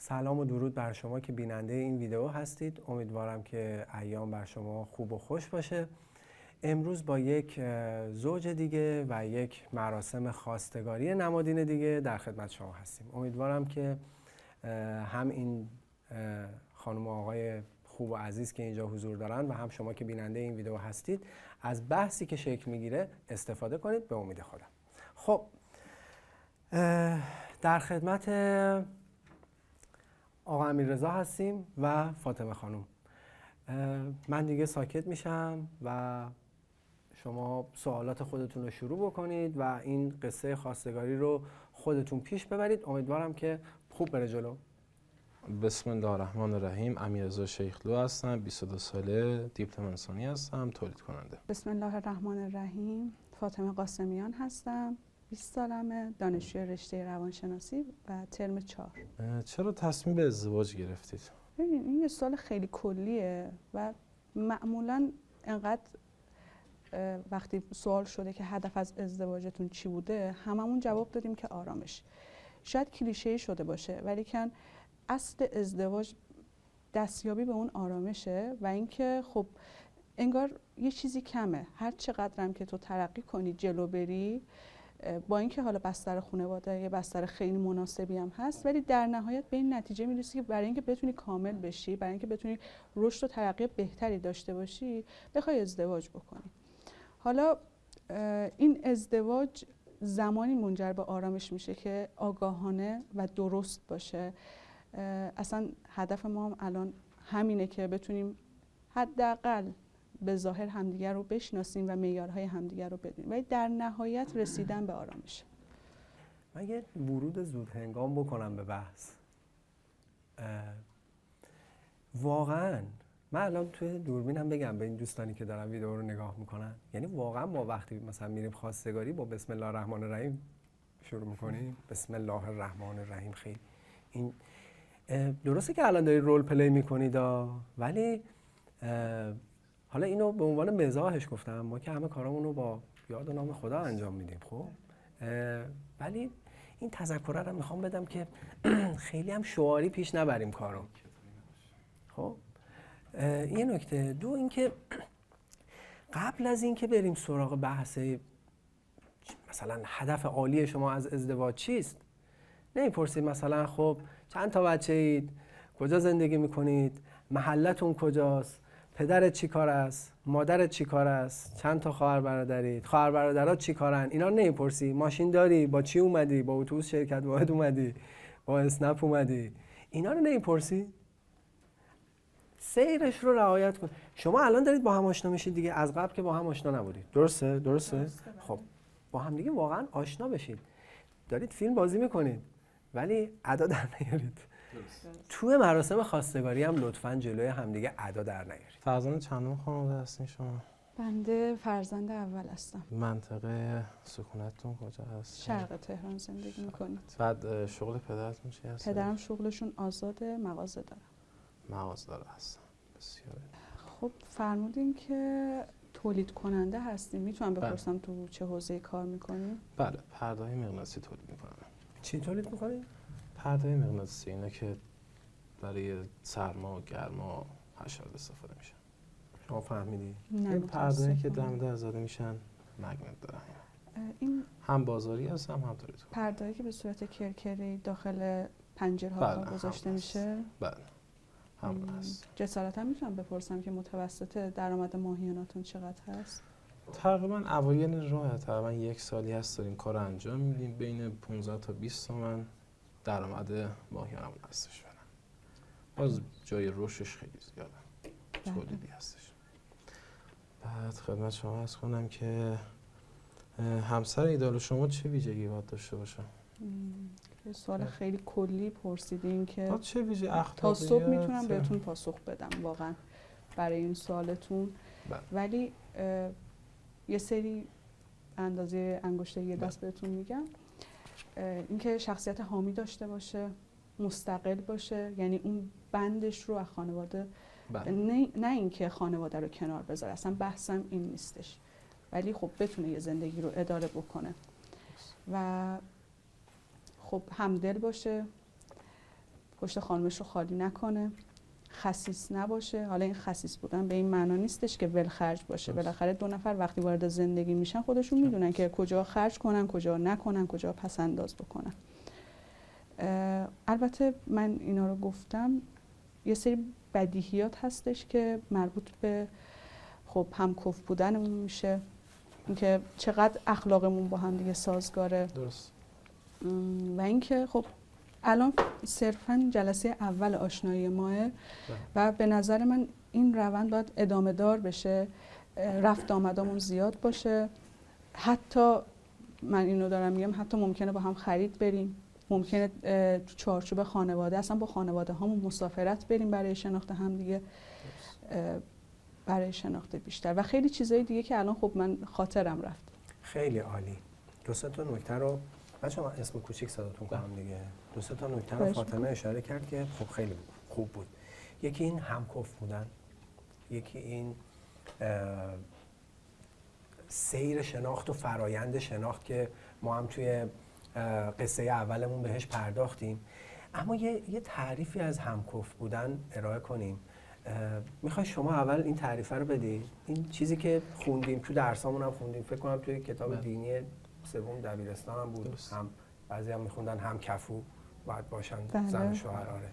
سلام و درود بر شما که بیننده این ویدیو هستید. امیدوارم که ایام بر شما خوب و خوش باشه. امروز با یک زوج دیگه و یک مراسم خواستگاری نمادین دیگه در خدمت شما هستیم. امیدوارم که هم این خانم و آقای خوب و عزیز که اینجا حضور دارن و هم شما که بیننده این ویدیو هستید از بحثی که شکل میگیره استفاده کنید به امید خدا. خب در خدمت آقا امیررضا هستیم و فاطمه خانم. من دیگه ساکت میشم و شما سوالات خودتون رو شروع بکنید و این قصه خواستگاری رو خودتون پیش ببرید. امیدوارم که خوب بره جلو. بسم الله الرحمن الرحیم. امیررضا شیخلو هستم، 22 ساله، دیپلم انسانی هستم، تولید کننده. بسم الله الرحمن الرحیم. فاطمه قاسمیان هستم، 20 سالمه، دانشجوی رشته روانشناسی و ترم 4. چرا تصمیم به ازدواج گرفتید؟ ببینید این یه سوال خیلی کلیه و معمولا انقدر وقتی سوال شده که هدف از ازدواجتون چی بوده هممون جواب دادیم که آرامش. شاید کلیشه‌ای شده باشه ولی کن اصل ازدواج دستیابی به اون آرامشه و اینکه خب انگار یه چیزی کمه. هر چقدرم که تو ترقی کنی جلو بری، با اینکه حالا بستر خانواده یه بستر خیلی مناسبی هم هست، ولی در نهایت به این نتیجه میرسی که برای اینکه بتونی کامل بشی، برای اینکه بتونی رشد و ترقی بهتری داشته باشی، بخوای ازدواج بکنی. حالا این ازدواج زمانی منجر به آرامش میشه که آگاهانه و درست باشه. اصلا هدف ما هم الان همینه که بتونیم حداقل به ظاهر همدیگر رو بشناسیم و معیارهای همدیگر رو بدونیم، ولی در نهایت رسیدن به آرامش. من یه ورود زود هنگام بکنم به بحث. واقعا من الان توی دوربینم بگم به این دوستانی که دارن ویدیو رو نگاه میکنن، یعنی واقعا ما وقتی مثلا میریم خواستگاری با بسم الله الرحمن الرحیم شروع میکنیم، بسم الله الرحمن الرحیم، خیلی این درسته که الان دارید رول پلی میکنید ولی حالا اینو به عنوان مزاحش گفتم، ما که همه کارامون رو با یاد و نام خدا انجام میدیم. خب ولی این تذکره رو میخوام بدم که خیلی هم شعاری پیش نبریم کارو. خب یه نکته. دو اینکه قبل از اینکه بریم سراغ بحث مثلا هدف عالی شما از ازدواج چیست، نمیپرسید مثلا خب چند تا بچه اید، کجا زندگی میکنید، محلتون کجاست، پدرت چی کار است، مادرت چی کار است، چند تا خواهر برادرید، خواهر برادرات چی کارن، اینا رو نمیپرسی. ماشین داری، با چی اومدی، با اتوبوس شرکت واحد اومدی، با اسنپ اومدی، اینا رو نمیپرسی. سیرش رو رعایت کن. شما الان دارید با هم آشنا میشید دیگه، از قبل که با هم آشنا نبودید. درسته؟ خب با هم دیگه واقعا آشنا بشید. دارید فیلم بازی میکنید ولی ادا در نیارید. توی مراسم خواستگاری هم لطفاً جلوی همدیگه ادا در نیارید. فرزند چندم خانواده هستین شما؟ بنده فرزند اول هستم. منطقه سکونتتون کجا هست؟ شرق تهران زندگی میکنید. بعد شغل پدرتون چی هست؟ پدرم شغلشون آزاده، مغازه دارم. مغازه داره هستن. بسیار. خب فرمودین که تولید کننده هستیم. میتونم بپرسم تو چه حوزه‌ای کار میکنیم؟ بله، پرده‌های مغناطیسی تولید میکنم. چی تولید میکنید؟ پرده‌های مغناطیسی، اینا که برای سرما و گرما حشرات استفاده میشن. شما فهمیدی؟ نه، این پرده‌ای که متاسفم. دم زده میشن مگنت دارن. این هم بازاری هست هم تولید کننده. پرده‌ای که به صورت کرکری داخل پنجره‌ها بله، گذاشته هم میشه. بله. هم هست. جسارتا میتونم بپرسم که متوسط درآمد ماهیانتون چقدر هست؟ تقریبا اوایل راه تقریبا 1 سالی هست داریم کار انجام میدیم، بین 15 تا 20 تومن درآمد ماهیانمون هستش. فعلا باز جای رشدش خیلی زیاده، تولیدی هستش. بعد خدمت شما عرض کنم که همسر ایدال شما چه ویژگی باید داشته باشه؟ یه سوال خیلی کلی پرسیدین که تا چه ویژه تا اخلاقیات صبح میتونم بهتون پاسخ بدم واقعا برای این سوالتون. بله. ولی یه سری اندازه انگشت یه دست بهتون میگم. اینکه شخصیت حامی داشته باشه، مستقل باشه، یعنی اون بندش رو از خانواده نه اینکه خانواده رو کنار بذاره، اصلا بحثم این نیستش، ولی خب بتونه یه زندگی رو اداره بکنه و خب همدل باشه، پشت خانمش رو خالی نکنه، خسیس نباشه. حالا این خسیس بودن به این معنا نیستش که ولخرج باشه. بالاخره دو نفر وقتی وارد زندگی میشن خودشون میدونن که کجا خرج کنن، کجا نکنن، کجا پس انداز بکنن. البته من اینا رو گفتم، یه سری بدیهیات هستش که مربوط به خب همکف بودنمون میشه، اینکه چقدر اخلاقمون با هم دیگه سازگاره. درست. و اینکه خب الان صرفاً جلسه اول آشنایی ماه و به نظر من این روند باید ادامه دار بشه، رفت آمدامون زیاد باشه. حتی من اینو دارم میگم، حتی ممکنه با هم خرید بریم، ممکنه تو چارچوب خانواده اصلا با خانواده هامون مسافرت بریم برای شناخت هم دیگه، برای شناخت بیشتر و خیلی چیزای دیگه که الان خب من خاطرم رفت. خیلی عالی. دو سه تا نکته رو بچه‌ها من اسم کوچیک صداتون کنم دیگه. دو سه تا نکته رو فاطمه اشاره کرد که خب خیلی خوب بود. یکی این همکف بودن، یکی این سیر شناخت و فرایند شناخت که ما هم توی قصه اولمون بهش پرداختیم. اما یه تعریفی از همکف بودن ارائه کنیم. میخوای شما اول این تعریفه رو بدی؟ این چیزی که خوندیم تو درسامون هم خوندیم، فکر کنم توی کتاب دینی سوم دبیرستان هم بود. هم بعضی هم میخوندن هم کفو باید باشن زن و شوهر. آره.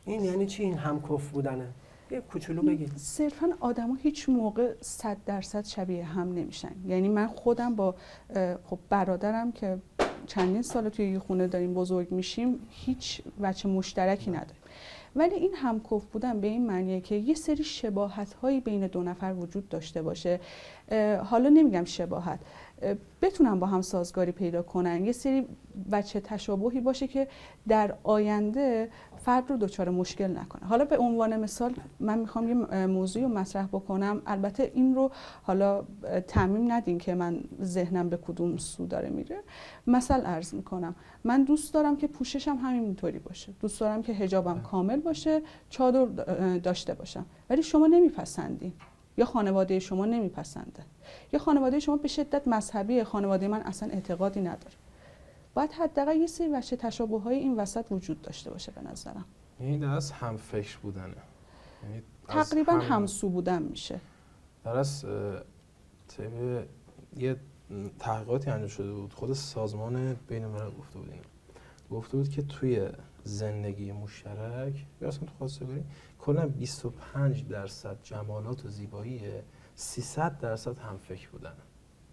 این یعنی چی این همکف بودنه؟ یه کوچولو بگید. صرفاً آدما هیچ موقع 100% شبیه هم نمیشن. یعنی من خودم با خب برادرم که چندین سال توی یه خونه داریم بزرگ میشیم هیچ وجه مشترکی نداریم، ولی این همکف بودن به این معنیه که یه سری شباهت‌هایی بین دو نفر وجود داشته باشه. حالا نمیگم شباهت، بتونن با هم سازگاری پیدا کنن، یه سری وجه تشابهی باشه که در آینده فرد رو دچار مشکل نکنه. حالا به عنوان مثال من میخوام یه موضوعی رو مطرح بکنم، البته این رو حالا تعمیم ندین که من ذهنم به کدوم سو داره میره. مثل عرض میکنم، من دوست دارم که پوششم همینطوری باشه، دوست دارم که حجابم کامل باشه، چادر داشته باشم، ولی شما نمیپسندین یا خانواده شما نمیپسنده یا خانواده شما به شدت مذهبی، خانواده من اصلا اعتقادی نداره. باید حداقل یه سری وجه تشابه‌های این وسط وجود داشته باشه به نظرم. این در از هم فکر بودنه، یعنی تقریبا همسو بودن میشه. در از طبع یه تحقیقاتی انجام شده بود، خود سازمان بین‌الملل گفته بود که توی زندگی مشترک یا اصلا تو خواستگاری کلا 25% جمالات و زیبایی، 300% هم فکر بودن.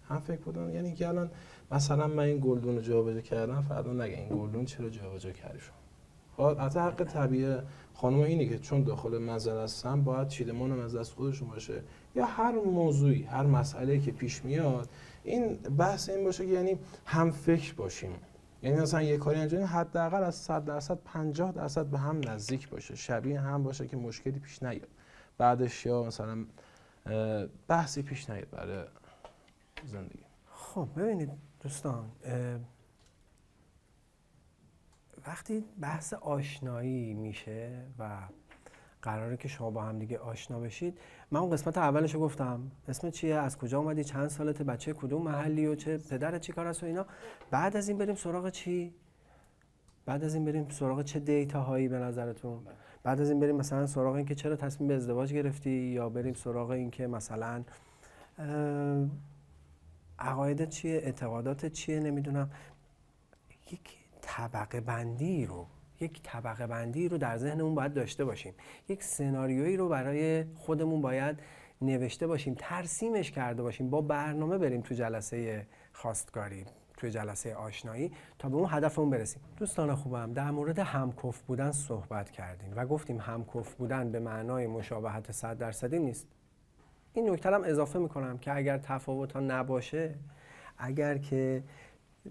هم فکر بودن یعنی که الان مثلا من این گلدون رو جابجا کردم، فردا نگه این گلدون چرا جابجا کردی شما. حتی حق طبیعی خانم اینه که چون داخل منزل هستن باید چیدمان از دست خودشون باشه، یا هر موضوعی، هر مسئله‌ای که پیش میاد این بحث این باشه که یعنی هم فکر باشیم. یعنی مثلا یه کاری انجام حداقل از 100% 50% به هم نزدیک باشه، شبیه هم باشه که مشکلی پیش نیاد بعدش، یا مثلا بحثی پیش نیاد برای زندگی. خب ببینید دوستان، وقتی بحث آشنایی میشه و قراره که شما با هم دیگه آشنا بشید، من اون قسمت اولشو گفتم، اسم چیه، از کجا اومدی، چند سالته، بچه کدوم محلی و چه پدرت چی کار است و اینا. بعد از این بریم سراغ چی؟ بعد از این بریم سراغ چه دیتاهایی به نظرتون؟ بعد از این بریم مثلا سراغ این که چرا تصمیم به ازدواج گرفتی، یا بریم سراغ این که مثلا عقایدت چیه، اعتقاداتت چیه، نمیدونم. یک طبقه بندی رو در ذهنمون باید داشته باشیم. یک سناریویی رو برای خودمون باید نوشته باشیم، ترسیمش کرده باشیم، با برنامه بریم تو جلسه خواستگاری، تو جلسه آشنایی تا به اون هدفمون برسیم. دوستان خوبم، در مورد همکف بودن صحبت کردیم و گفتیم همکف بودن به معنای مشابهت 100% نیست. این نکته هم اضافه میکنم که اگر تفاوت ها نباشه، اگر که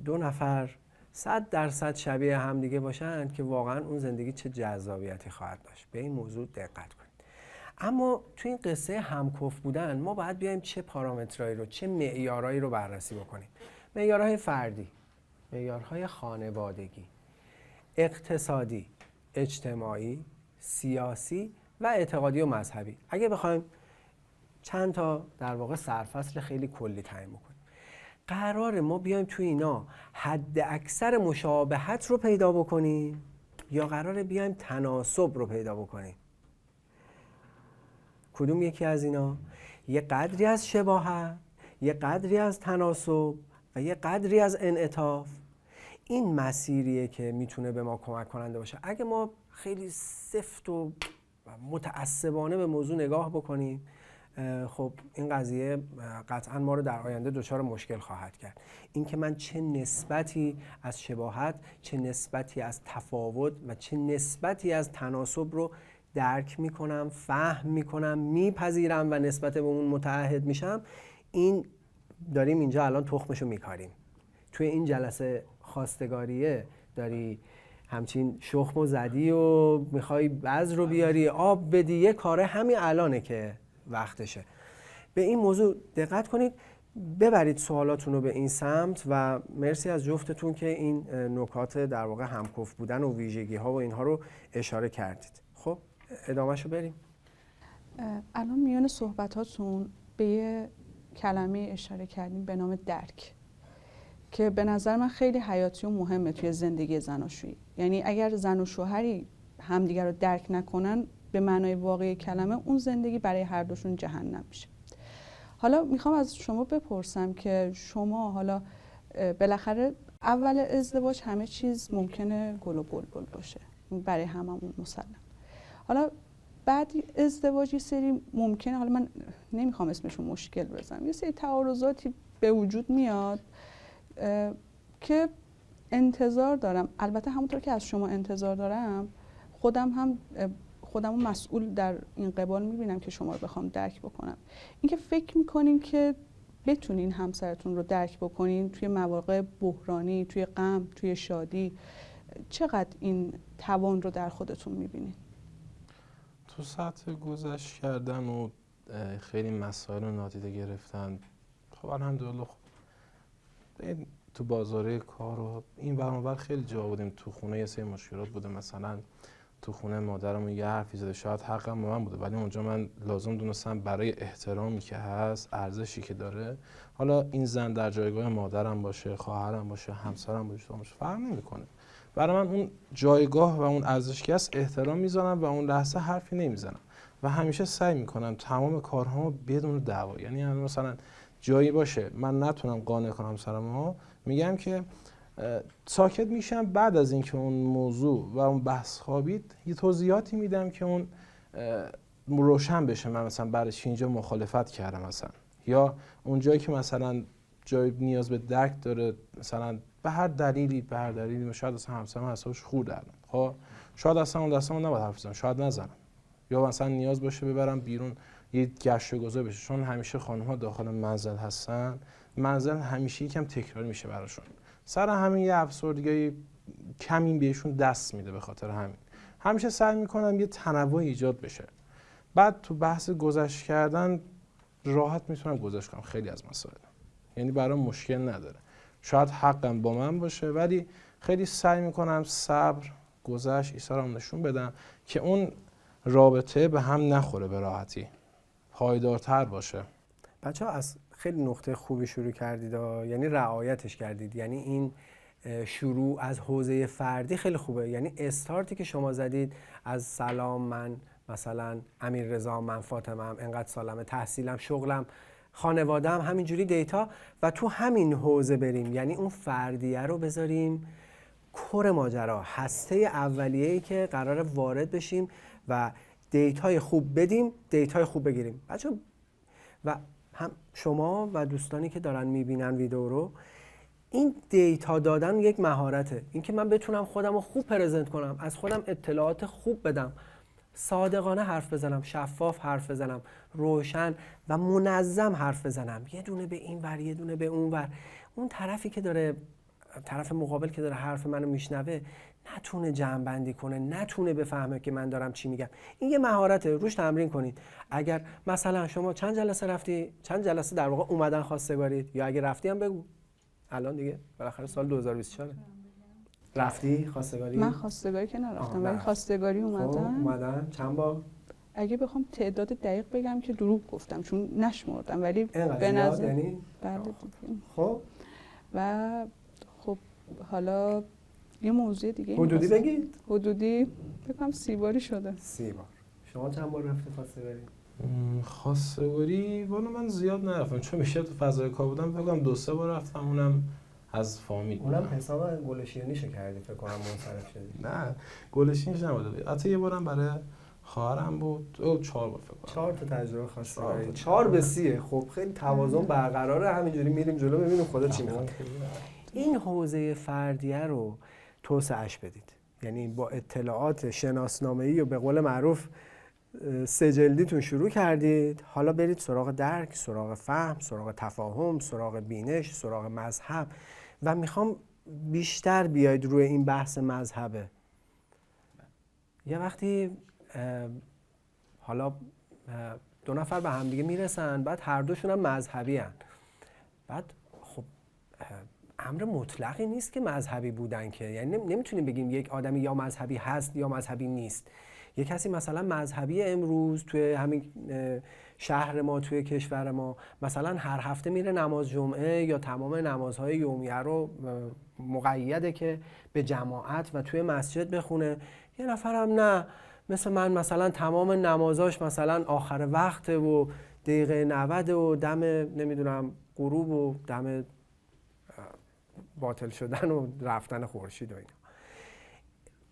دو نفر 100% شبیه هم دیگه باشن، که واقعا اون زندگی چه جذابیتی خواهد داشت. به این موضوع دقت کنید. اما تو این قصه همکف بودن ما باید بیایم چه پارامترایی رو، چه معیارایی رو بررسی بکنیم. معیارهای فردی، معیارهای خانوادگی، اقتصادی، اجتماعی، سیاسی و اعتقادی و مذهبی. اگه بخوایم چند تا در واقع سرفصل خیلی کلی تعیین بکنیم، قراره ما بیایم توی اینا حد اکثر مشابهت رو پیدا بکنیم یا قراره بیایم تناسب رو پیدا بکنیم؟ کدوم یکی از اینا؟ یه قدری از شباهت، یه قدری از تناسب و یه قدری از انعطاف. این مسیریه که میتونه به ما کمک کننده باشه. اگه ما خیلی سفت و متعصبانه به موضوع نگاه بکنیم، خب این قضیه قطعا ما رو در آینده دچار مشکل خواهد کرد. اینکه من چه نسبتی از شباهت، چه نسبتی از تفاوت و چه نسبتی از تناسب رو درک میکنم، فهم میکنم، میپذیرم و نسبت به اون متعهد میشم، این داریم اینجا الان تخمشو میکاریم. توی این جلسه خواستگاریه داری همچین شخم و زدی و میخوای بذر رو بیاری آب بدی، یه کاره همین الانه که وقتشه. به این موضوع دقت کنید، ببرید سوالاتون رو به این سمت و مرسی از جفتتون که این نکات در واقع همکف بودن و ویژگی ها و اینها رو اشاره کردید. خب ادامهشو بریم. الان میان صحبتاتون به یه کلمه اشاره کردیم به نام درک که به نظر من خیلی حیاتی و مهمه توی زندگی زناشویی. یعنی اگر زن و شوهری همدیگر رو درک نکنن به معنای واقعی کلمه، اون زندگی برای هر دوشون جهنم میشه. حالا میخوام از شما بپرسم که شما حالا بالاخره اول ازدواج همه چیز ممکنه گل و بلبل باشه، برای هممون مسلم. حالا بعد ازدواج یه سری ممکنه، حالا من نمیخوام اسمشو مشکل بزنم، یه سری تعارضاتی به وجود میاد که انتظار دارم، البته همونطور که از شما انتظار دارم خودم مسئول در این قبال میبینم که شما رو بخوام درک بکنم. اینکه فکر میکنین که بتونین همسرتون رو درک بکنین توی مواقع بحرانی، توی غم، توی شادی، چقدر این توان رو در خودتون میبینین؟ تو سطح گذشت کردن و خیلی مسائل رو نادیده گرفتن، خب الحمدلله تو بازاره کار و این برانور خیلی جا بودیم. تو خونه یه سری مشکلات بوده، مثلا تو خونه مادرمون یه حرفی زده، شاید حقم به من بوده، ولی اونجا من لازم دونستم برای احترامی که هست، ارزشی که داره، حالا این زن در جایگاه مادرم باشه، خواهرم باشه، همسرم باشه، فرق نمیکنه، برای من اون جایگاه و اون ارزشی که هست احترام میذارم و اون لحظه حرفی نمیزنم و همیشه سعی میکنم تمام کارهامو بدون دعوا، یعنی مثلا جایی باشه من نتونم قانع کنم همسرمو، میگم که ساکت میشم، بعد از اینکه اون موضوع و اون بحث خوابید یه توضیحاتی میدم که اون روشن بشه من مثلا برای چی اینجا مخالفت کردم مثلا، یا اون جایی که مثلا جای نیاز به درک داره، مثلا به هر دلیلی شاید اصلا همسرم حسابش خورد الان، خب شاید اصلا اون دستمون نباید حرف بزنم، شاید نزنم، یا مثلا نیاز باشه ببرم بیرون یه گشت و گذار بشه، چون همیشه خانم‌ها داخل منزل هستن، منزل همیشه یکم تکراری میشه براشون، سر همین یه افسردگی کمی بهشون دست میده. به خاطر همین همیشه سعی میکنم یه تنوع ایجاد بشه. بعد تو بحث گذشت کردن راحت میتونم گذشت کنم خیلی از مسائل، یعنی برام مشکل نداره، شاید حقم با من باشه ولی خیلی سعی میکنم صبر، گذشت، ایثارم نشون بدم که اون رابطه به هم نخوره، به راحتی پایدارتر باشه. بچه‌ها از خیلی نقطه خوبی شروع کردید، یعنی رعایتش کردید، یعنی این شروع از حوزه فردی خیلی خوبه، یعنی استارتی که شما زدید از سلام، من مثلا امیررضا، من فاطمه‌ام، انقدر سالمه، تحصیلم، شغلم، خانواده‌ام، همینجوری دیتا و تو همین حوزه بریم، یعنی اون فردیه رو بذاریم کور ماجرا، هسته اولیه‌ای که قرار وارد بشیم و دیتای خوب بدیم، دیتای خوب بگیریم. بچه‌ها و هم شما و دوستانی که دارن میبینن ویدیو رو، این دیتا دادن یک مهارته، اینکه من بتونم خودم رو خوب پرزنت کنم، از خودم اطلاعات خوب بدم، صادقانه حرف بزنم، شفاف حرف بزنم، روشن و منظم حرف بزنم، یه دونه به این ور یه دونه به اون ور، اون طرفی که داره، طرف مقابل که داره حرف منو میشنوه نتونه جمع بندی کنه، نتونه بفهمه که من دارم چی میگم. این یه مهارته، روش تمرین کنید. اگر مثلا شما چند جلسه رفتی، چند جلسه در واقع اومدن خواستگارید، یا اگه رفتی هم بگو الان دیگه بالاخره سال 2024 رفتی خواستگاری؟ من خواستگاری که نرفتم ولی خواستگاری اومدن چند بار؟ اگه بخوام تعداد دقیق بگم که دروغ گفتم چون نشمردم، ولی به نظر یعنی بله. خب و خب حالا یه موضوع دیگه حدودی بگید. حدودی بکنم 30 باری شده. 30 بار. شما چند بار رفتی خواستگاری؟ خواستگاری والا من زیاد نرفتم، چون میشه تو فضای کار بودم فکر کنم 2-3 بار رفتم، اونم از فامیل. اونم حساب گل شیرینیشو کردی فکر کنم منصرف شدی. نه گل شیرینیش نبود، حتی یه بارم برای خواهرم بود. 4 بار فکر کنم. 4 تا تجربه خواستگاری. 4 4 به 30. خب خیلی توازن برقراره، همینجوری میریم جلو ببینیم خدا چی میخواد. این حوزه فردیه رو توسعه‌اش بدید. یعنی با اطلاعات شناسنامه‌ای و به قول معروف سجلدیتون شروع کردید، حالا برید سراغ درک، سراغ فهم، سراغ تفاهم، سراغ بینش، سراغ مذهب. و میخوام بیشتر بیاید روی این بحث مذهبه. یه وقتی حالا 2 نفر به همدیگه میرسن، بعد هر دوشون هم مذهبی هن. بعد خب امر مطلقی نیست که مذهبی بودن، که یعنی نمیتونیم بگیم یک آدمی یا مذهبی هست یا مذهبی نیست. یک کسی مثلا مذهبی امروز توی همین شهر ما، توی کشور ما، مثلا هر هفته میره نماز جمعه یا تمام نمازهای یومیه رو مقیده که به جماعت و توی مسجد بخونه. یه نفرم نه، مثل من مثلا تمام نمازاش مثلا آخر وقته و دقیقه 90 و دم نمیدونم غروب و دم باطل شدن و رفتن خورشید و اینا.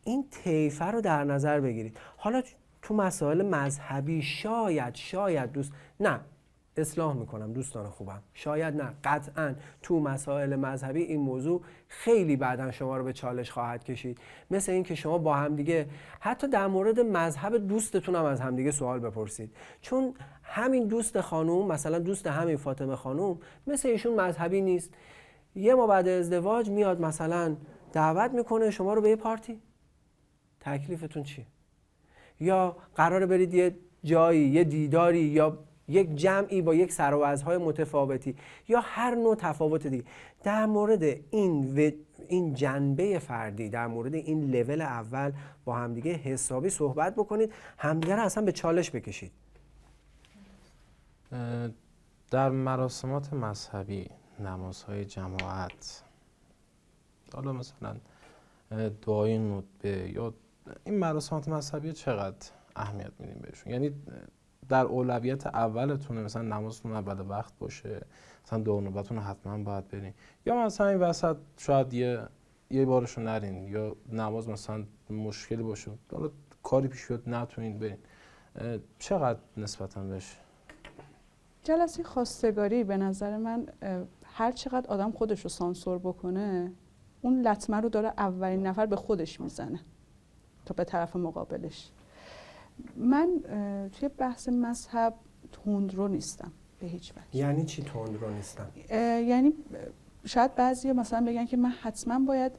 این طیفه رو در نظر بگیرید. حالا تو مسائل مذهبی شاید دوست نه اصلاح میکنم دوستان خوبم، شاید نه قطعا تو مسائل مذهبی این موضوع خیلی بعداً شما رو به چالش خواهد کشید. مثل این که شما با همدیگه حتی در مورد مذهب دوستتون هم از همدیگه سوال بپرسید، چون همین دوست خانوم، مثلا دوست همین فاطمه خانوم، مثل ایشون مذهبی نیست. یه ما بعد ازدواج میاد مثلا دعوت میکنه شما رو به یه پارتی، تکلیفتون چیه؟ یا قراره برید یه جایی، یه دیداری، یا یک جمعی با یک سر و وضع‌های متفاوتی، یا هر نوع تفاوت دیگه. در مورد این جنبه فردی، در مورد این لول اول با همدیگه حسابی صحبت بکنید، همدیگه رو اصلا به چالش بکشید. در مراسمات مذهبی، نمازهای جماعت، حالا مثلا دعای ندبه یا این مراسمات مذهبی چقدر اهمیت میدیم بهشون؟ یعنی در اولویت اولتونه مثلا نمازتون اول وقت باشه، مثلا دعا ندبتون حتما باید برین، یا مثلا این وسط شاید یه بارشو نرین، یا نماز مثلا مشکلی باشه، حالا کاری پیش بیاد نتونین برین. چقدر نسبتاً بهش؟ جلسه خواستگاری به نظر من هر چقدر آدم خودش رو سانسور بکنه، اون لطمه رو داره اولین نفر به خودش میزنه تا به طرف مقابلش. من توی بحث مذهب تندرو نیستم به هیچ وجه. یعنی چی تندرو نیستم؟ یعنی شاید بعضی مثلا بگن که من حتما باید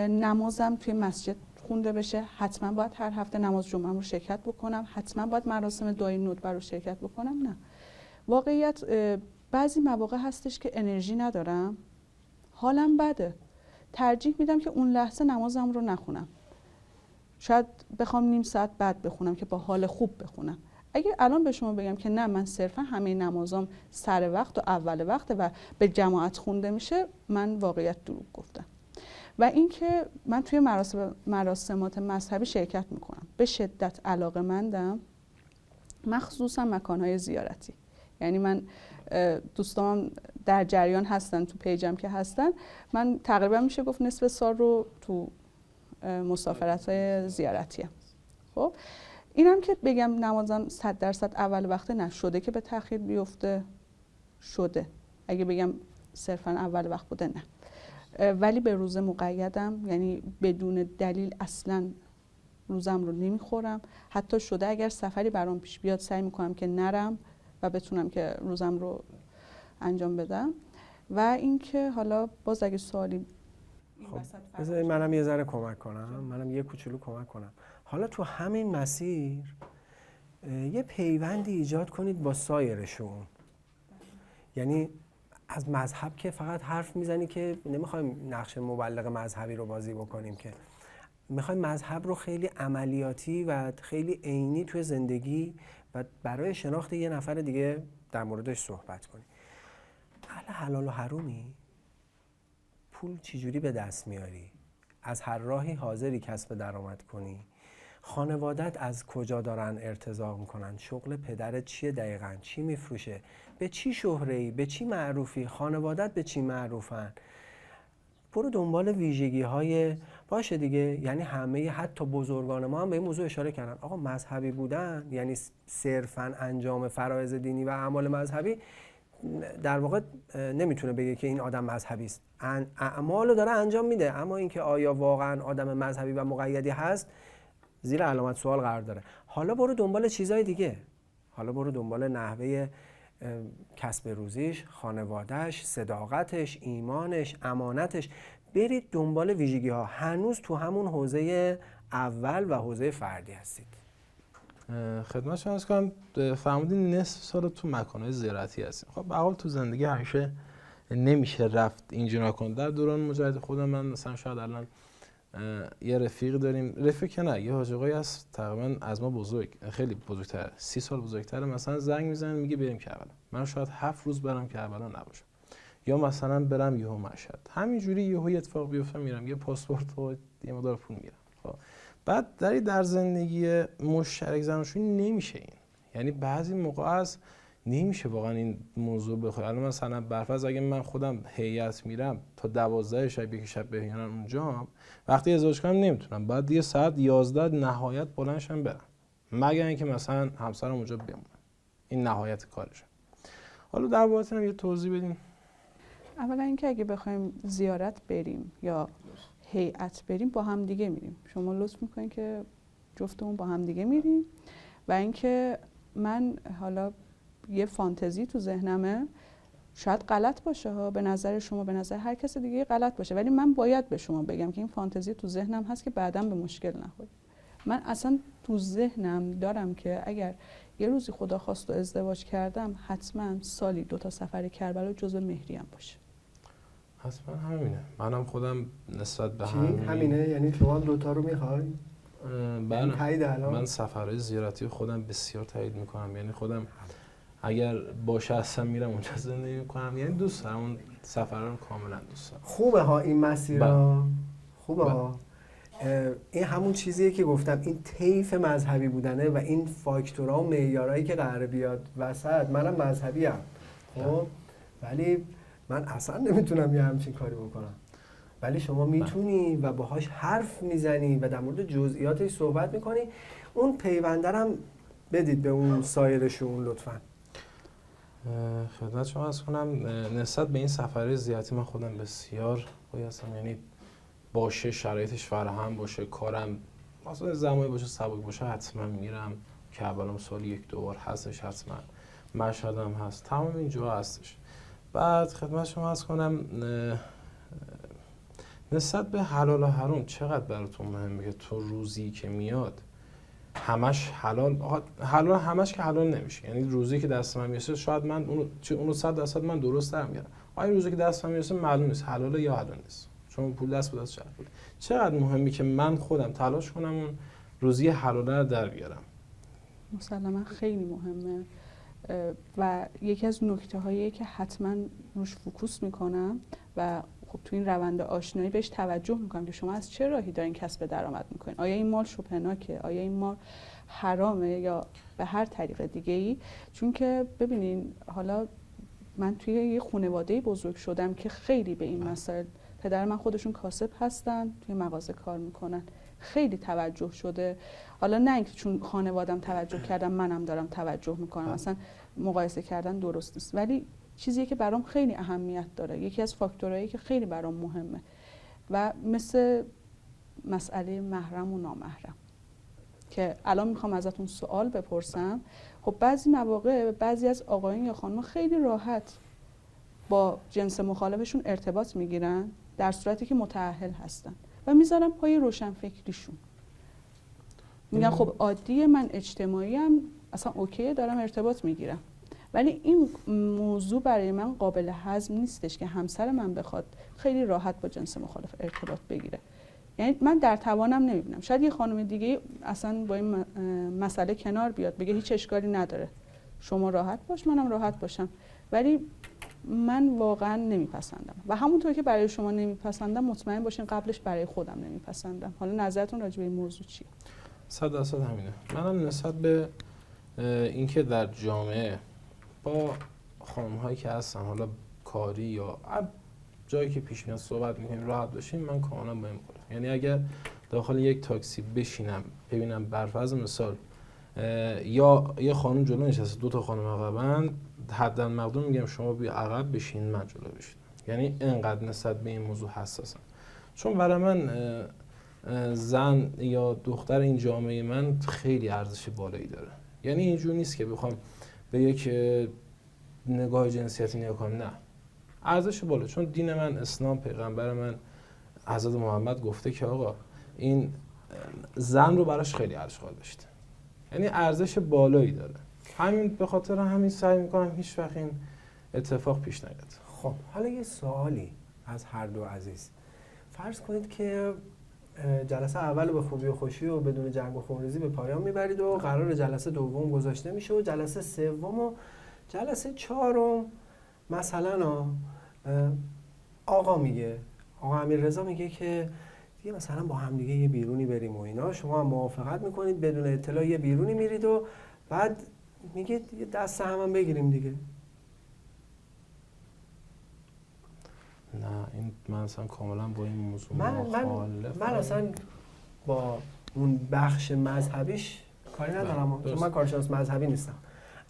نمازم توی مسجد خونده بشه، حتما باید هر هفته نماز جمعه رو شرکت بکنم، حتما باید مراسم دعای ندبه رو شرکت بکنم. نه، واقعیت بعضی مواقع هستش که انرژی ندارم، حالم بده، ترجیح میدم که اون لحظه نمازم رو نخونم. شاید بخوام نیم ساعت بعد بخونم که با حال خوب بخونم. اگه الان به شما بگم که نه من صرفا همه نمازام سر وقت و اول وقت و به جماعت خونده میشه، من واقعیت دروغ گفتم. و اینکه من توی مراسمات مذهبی شرکت میکنم، به شدت علاقه‌مندم، مخصوصا مکانهای زیارتی. یعنی من دوستان در جریان هستن، تو پیجم که هستن، من تقریبا میشه گفت نصف سال رو تو مسافرت‌های زیارتیه. خب اینم که بگم نمازم 100% اول وقت نشده که به تأخیر بیفته، شده. اگه بگم صرفا اول وقت بوده نه، ولی به روزه مقیدم، یعنی بدون دلیل اصلا روزم رو نمیخورم. حتی شده اگر سفری برام پیش بیاد سعی میکنم که نرم و بتونم که روزم رو انجام بدم. و اینکه حالا باز اگه سوالی خب بذارید منم یه ذره کمک کنم، منم یه کوچولو کمک کنم. حالا تو همین مسیر یه پیوندی ایجاد کنید با سایرشون. یعنی از مذهب که فقط حرف میزنی که نمیخوایم نقش مبلغ مذهبی رو بازی بکنیم، که میخوایم مذهب رو خیلی عملیاتی و خیلی عینی توی زندگی و برای شناخت یه نفر دیگه در موردش صحبت کنیم. اهل حلال و حرومی؟ پول چجوری به دست میاری؟ از هر راهی حاضری کسب درآمد کنی؟ خانوادت از کجا دارن ارتزاق میکنن؟ شغل پدرت چیه دقیقاً؟ چی میفروشه؟ به چی شهره‌ای؟ به چی معروفی؟ خانوادت به چی معروفن؟ برو دنبال ویژگی‌های باشه دیگه. یعنی همه حتی بزرگان ما هم به این موضوع اشاره کردن. آقا مذهبی بودن یعنی صرفاً انجام فرایض دینی و اعمال مذهبی در واقع نمیتونه بگه که این آدم مذهبی است. اعمالو داره انجام میده، اما اینکه آیا واقعاً آدم مذهبی و مقیدی هست زیر علامت سوال قرار داره. حالا برو دنبال چیزای دیگه. حالا برو دنبال نحوه کسب روزیش، خانوادهش، صداقتش، ایمانش، امانتش. برید دنبال ویژگی ها. هنوز تو همون حوزه اول و حوزه فردی هستید. خدمت شما عرض کنم، فرمودین نصف سال تو مکانهای زیارتی هستیم. خب به حال تو زندگی همیشه نمیشه رفت اینجوری نکن. در دوران مجاهد خودم من مثلا شاید الان یه رفیق داریم، رفیق که نه، یه حاج آقایی هست تقریبا از ما بزرگ، خیلی بزرگتره، 30 سال بزرگتره، مثلا زنگ میزنه میگه بریم کربلا، من شاید 7 روز برم کربلا نباشم، یا مثلا برم یهو مشهد، همینجوری یهو اتفاق بیفته میرم، یه پاسپورت و یه مقدار پول میگیرم. خب بعد در زندگی مشترک زناشویی نمیشه این، یعنی بعضی موقع از نمیشه واقعا این موضوع بخواد. الان مثلا برفرض اگه من خودم هیئت میرم تا 12 شب یک شب بهیانم اونجا، وقتی ازدواج کنم نمیتونم، بعد یه ساعت 11 نهایت بلندشم برم، مگر اینکه مثلا همسرم اونجا بمونه، این نهایت کارشه. حالا در بابت یه توضیح بدین. اولا اینکه اگه بخوایم زیارت بریم یا هیئت بریم با هم دیگه میریم. شما لطف میکنین که جفتمون با هم دیگه میریم. و اینکه من حالا یه فانتزی تو ذهنمه، شاید غلط باشه ها، به نظر شما، به نظر هر کس دیگه غلط باشه، ولی من باید به شما بگم که این فانتزی تو ذهنم هست که بعداً به مشکل نخورید. من اصلا تو ذهنم دارم که اگر یه روزی خدا خواست و ازدواج کردم، حتما سالی 2 سفر کربلا جزو مهریم باشه. حتما همینه. منم خودم نسبت به همینه. یعنی شما 2 رو میخوای؟ من سفرهای زیارتی خودم بسیار تایید میکنم، یعنی خودم اگر باشه اصلا میرم اونجا زندگی میکنم، یعنی دوست دارم اون سفرها رو کاملا دوست دارم. خوبه ها این مسیرها، خوبه ها. این همون چیزیه که گفتم، این طیف مذهبی بودنه و این فاکتورها و معیارایی که قراره بیاد وسط. منم مذهبی ام، خب ولی من اصلا نمیتونم یه همچین کاری بکنم، ولی شما میتونی و باهاش حرف میزنی و در مورد جزئیاتش صحبت میکنی. اون پیونده هم بدید به اون سایرشون لطفاً. خدمت شما عرض کنم، نسبت به این سفرهای زیارتی من خودم بسیار هستم، یعنی باشه شرایطش فراهم باشه، کارم مثلا زمانی باشه سبک باشه، حتما میرم. کربلام سال 1-2 بار هستش، حتما مشهدم هست، تمام این جاها هستش. بعد خدمت شما عرض کنم، نسبت به حلال و حرام چقدر براتون مهمه که تو روزی که میاد همش حلال همش که حلال نمیشه، یعنی روزی که دست من میرسه شاید من اونو 100% من درست در میارم، این روزی که دست من میرسه معلوم نیست حلاله یا حلال نیست، چون پول دست به دست شد. چقدر مهمه که من خودم تلاش کنم اون روزی حلاله رو در بیارم. مسلما خیلی مهمه و یکی از نکته هایی که حتما روش فوکوس میکنم و خب تو این روند آشنایی بهش توجه میکنم که شما از چه راهی دارین کسب درآمد میکنین. آیا این مال شبهناکه؟ آیا این مال حرامه یا به هر طریق دیگه ای؟ چون که ببینین حالا من توی یه خانواده بزرگ شدم که خیلی به این مسائل، پدر من خودشون کاسب هستن، توی مغازه کار میکنن، خیلی توجه شده. حالا نه اینکه چون خانوادم توجه کردم منم دارم توجه میکنم، اصلا مقایسه کردن درست نیست، ولی چیزیه که برام خیلی اهمیت داره، یکی از فاکتورهایی که خیلی برام مهمه و مثل مسئله محرم و نامحرم که الان میخوام ازتون سوال بپرسم. خب بعضی مواقع بعضی از آقایون یا خانم‌ها خیلی راحت با جنس مخالفشون ارتباط میگیرن در صورتی که متأهل هستن و میذارن پای روشنفکریشون، میگن خب عادیه، من اجتماعی ام، اصلا اوکیه دارم ارتباط میگیرم. ولی این موضوع برای من قابل هضم نیستش که همسر من بخواد خیلی راحت با جنس مخالف ارتباط بگیره. یعنی من در توانم نمیبینم. شاید یه خانم دیگه اصلا با این مسئله کنار بیاد، بگه هیچ اشکالی نداره، شما راحت باش منم راحت باشم. ولی من واقعا نمیپسندم و همونطور که برای شما نمیپسندم مطمئن باشین قبلش برای خودم نمیپسندم. حالا نظرتون راجع به این موضوع چیه؟ 100% همینه. منم نسبت به اینکه در جامعه با خانم‌هایی که هستن، حالا کاری یا جایی که پیش میاد صحبت می‌کنیم راحت باشیم، من کاملا با این بودم. یعنی اگر داخل یک تاکسی بشینم ببینم برفرض مثال یا یه خانم جلو نشسته، 2 تا خانم عقبن، حداً مقدور میگم شما بیا عقب بشین، من جلو بشینم. یعنی اینقدر نسبت به این موضوع حساسم. چون برای من زن یا دختر این جامعه من خیلی ارزش بالایی داره. یعنی اینجور نیست که بخوام به یک نگاه جنسیتی نگاه کنم، نه، ارزش بالا. چون دین من، اسلام، پیغمبر من حضرت محمد گفته که آقا این زن رو براش خیلی ارزش قائل داشته، یعنی ارزش بالایی داره. همین به خاطر همین سعی میکنم هیچ وقت این اتفاق پیش نیاد. خب حالا یه سوالی از هر دو عزیز. فرض کنید که جلسه اول به خوبی و خوشی و بدون جنگ و خونریزی به پایان میبرید و قرار جلسه دوم گذاشته میشه و جلسه سوم و جلسه چهارم مثلا آقا امیررضا میگه که دیگه مثلا با هم دیگه یه بیرونی بریم و اینا، شما هم موافقت میکنید، بدون اطلاع یه بیرونی میرید و بعد میگه دست هم بگیریم دیگه. نه، این من اصلا کاملا با این موضوع من اصلا با اون بخش مذهبیش کاری ندارم، چون من کارشناس مذهبی نیستم.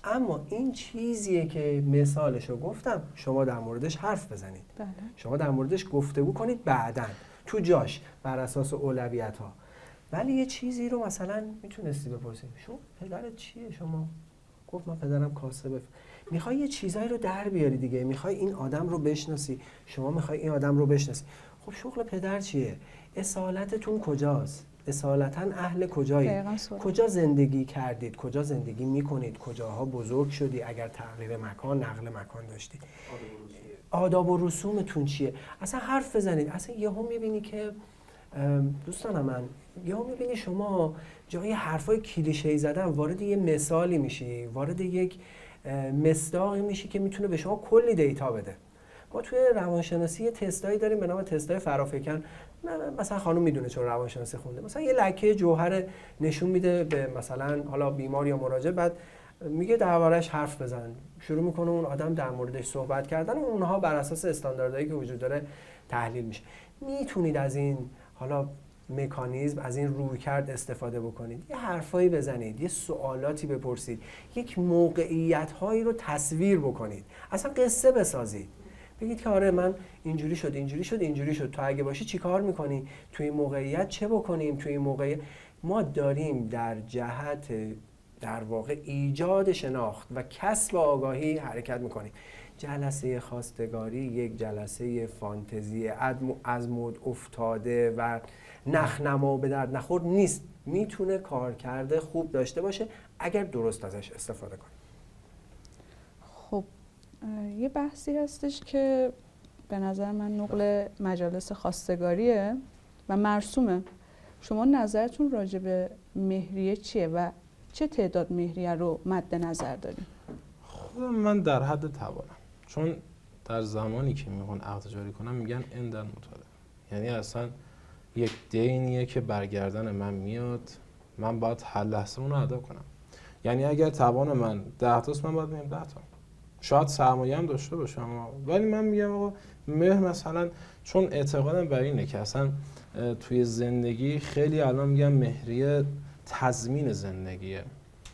اما این چیزیه که مثالشو گفتم، شما در موردش حرف بزنید. بله. شما در موردش گفتگو کنید بعدن تو جاش بر اساس اولویت ها. ولی یه چیزی رو مثلا میتونستی بپرسید، شما پدرت چیه؟ شما گفت من پدرم کاسبه. میخوای یه چیزایی رو در بیاری دیگه، میخوای این آدم رو بشناسی، شما میخوای این آدم رو بشناسی. خب شغل پدر چیه؟ اصالتتون کجاست؟ اصالتا اهل کجایی؟ کجا زندگی کردید؟ کجا زندگی میکنید؟ کجاها بزرگ شدی؟ اگر تغییر مکان، نقل مکان داشتید، آداب و رسومتون چیه؟ اصلا حرف بزنید. اصلا یهو میبینی که دوستان من، یهو میبینی شما جای حرفای کلیشه‌ای زدن وارد یه مثالی میشی، وارد یک مصداقی میشی که میتونه به شما کلی دیتا بده. ما توی روانشناسی یه تستایی داریم به نام تستای فرافکن. مثلا خانم میدونه چون روانشناسی خونده، مثلا یه لکه جوهر نشون میده به مثلا حالا بیمار یا مراجع، بعد میگه دربارش حرف بزن، شروع میکنه اون آدم در موردش صحبت کردن و اونها بر اساس استانداردهایی که وجود داره تحلیل میشه. میتونید از این حالا مکانیزم، از این رویکرد استفاده بکنید، یه حرفایی بزنید، یه سوالاتی بپرسید، یک موقعیت هایی رو تصویر بکنید، اصلا قصه بسازید. بگید که آره من اینجوری شد، اینجوری شد، اینجوری شد، تو اگه باشی چی کار میکنی؟ توی این موقعیت چه بکنیم؟ توی این موقعیت ما داریم در جهت در واقع ایجاد شناخت و کسب آگاهی حرکت میکنیم. جلسه خواستگاری یک جلسه فانتزی از مود افتاده و نخنما به درد نخور نیست. میتونه کارکرد خوب داشته باشه اگر درست ازش استفاده کنیم. خب یه بحثی هستش که به نظر من نقل مجالس خواستگاریه و مرسومه. شما نظرتون راجع به مهریه چیه و چه تعداد مهریه رو مد نظر داریم؟ خودم من در حد توانم، چون در زمانی که میخوان عقد جاری کنم میگن اندن مطالبه، یعنی اصلا یک دینیه که برگردن من میاد، من باید هر لحظه اون رو ادا کنم. یعنی اگر توان من 10 تاست، من باید بگم 10 تا. شاید سرمایه هم داشته باشم، ولی من میگم آقا مهر مثلا، چون اعتقادم بر اینه که اصلا توی زندگی خیلی الان میگم مهریه تضمین زندگیه.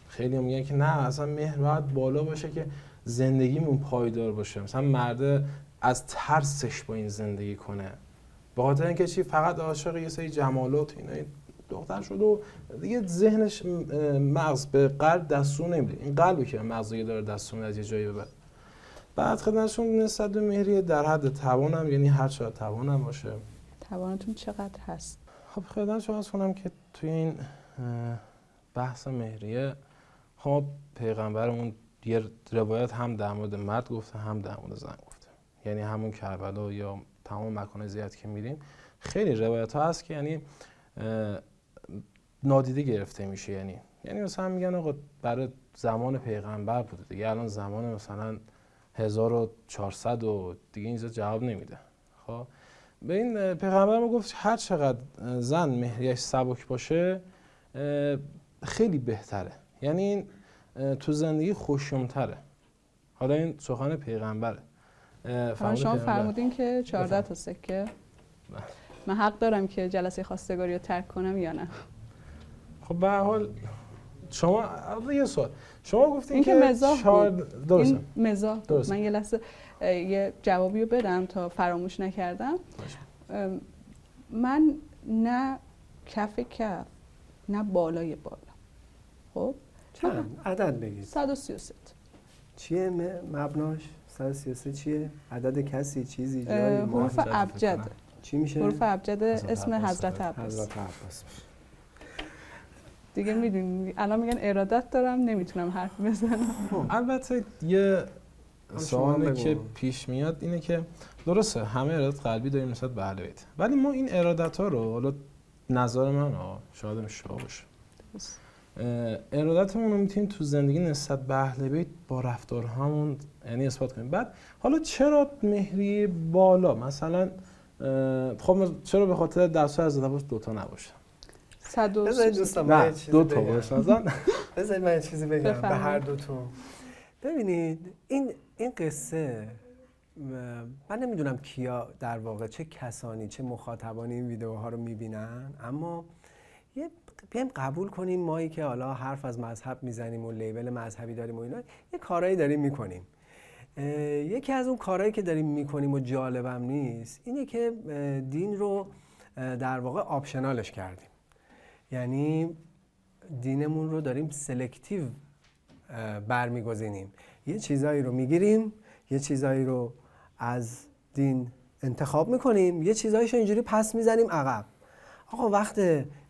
خیلی هم میگن که نه اصلا مهر باید بالا باشه که زندگیمون پایدار باشه. مثلا مرد از ترسش با این زندگی کنه، به خاطر اینکه چی؟ فقط عاشق یه سری جمالات اینا دختر شده و دیگه ذهنش مغز به قلب دستور نمیده. این قلبی که مغزی داره دستور میده از یه جایی به بعد خدمتشون نسبت به مهریه در حد توانم، یعنی هر چقدر توانم باشه. توانتون چقدر هست؟ خب خدمت شما عرض کنم که توی این بحث مهریه خب پیغمبرمون یه روایت هم در مورد مرد گفته هم در مورد زن گفته. یعنی همون کربلا یا تمام مکان زیاد که میریم خیلی روایت ها هست که یعنی نادیده گرفته میشه. یعنی مثلا میگن آقا برای زمان پیغمبر بوده دیگه، الان زمان مثلا 1400 و دیگه اینجا جواب نمیده. خب به این پیغمبر ما گفت هر چقدر زن مهریه‌اش سبک باشه خیلی بهتره، یعنی این تو زندگی خوشیوم‌تره. حالا این سخن پیغمبره. شما فرمودین که 14 تا سکه. من حق دارم که جلسه خواستگاری رو ترک کنم یا نه؟ خب به هر حال شما یه سوال، شما گفتین که مزاح بود. درسته. این مزاح بود. من یه لحظه یه جوابی رو بدم تا فراموش نکردم. من نه کف نه بالای بالا. خب چند عدد بگید؟ 133. چیه مبناش؟ 133 چیه؟ عدد کسی، چیزی، جایی، حروف ابجد. چی میشه؟ حروف ابجد اسم حضرت عباس. حضرت عباس. دیگه میدونی الان میگن ارادت دارم نمیتونم حرف بزنم. البته یه سوالی که پیش میاد اینه که درسته همه ارادت قلبی داریم نسبت به اهل بیت، ولی ما این ارادت ها رو، حالا نظر من شاید اشتباه باشه، ارادتمون رو میتونیم تو زندگی نسبت به اهل بیت با رفتارهامون یعنی اثبات کنیم. بعد حالا چرا مهریه بالا مثلا خب چرا به خاطر درس‌های حضرت عباس دوتا نباشه؟ بذارید دوستان من یه چیزی دوتا باشن. بذارید من یه چیزی بگم به هر دوتون. ببینید این قصه من نمیدونم کیا در واقع چه کسانی چه مخاطبانی این ویدیوها رو میبینن، اما بیایم قبول کنیم مایی که حالا حرف از مذهب میزنیم و لیبل مذهبی داریم و اینا یه کارایی داریم میکنیم. یکی از اون کارهایی که داریم میکنیم و جالبم نیست اینه که دین رو در واقع آپشنالش کردیم، یعنی دینمون رو داریم سلکتیو برمیگزینیم، یه چیزایی رو میگیریم، یه چیزایی رو از دین انتخاب میکنیم، یه چیزایشو اینجوری پس میزنیم عقب. آقا وقت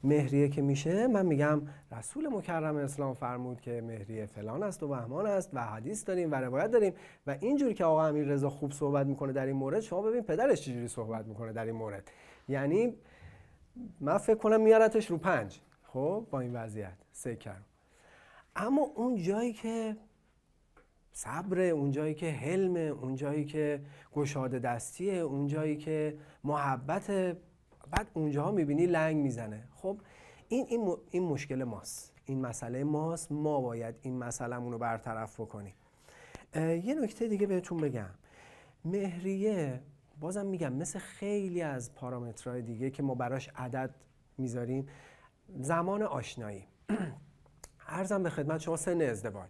مهریه که میشه من میگم رسول مکرم اسلام فرمود که مهریه فلان است و بهمان است و حدیث داریم و روایت داریم و اینجوری که آقا امیررضا خوب صحبت میکنه در این مورد، شما ببین پدرش چجوری صحبت میکنه در این مورد. یعنی من فکر کنم میارتش رو 5 خب با این وضعیت 3 کرد. اما اون جایی که صبر، اون جایی که حلم، اون جایی که گشاده دستیه، اون جایی که محبت، بعد اونجاها میبینی لنگ میزنه. خب این مشکل ماست، این مسئله ماست، ما باید این مسئله‌مون رو برطرف بکنیم. یه نکته دیگه بهتون بگم، مهریه بازم میگم مثل خیلی از پارامترهای دیگه که ما براش عدد میذاریم، زمان آشنایی عرضم به خدمت شما سن ازدواج،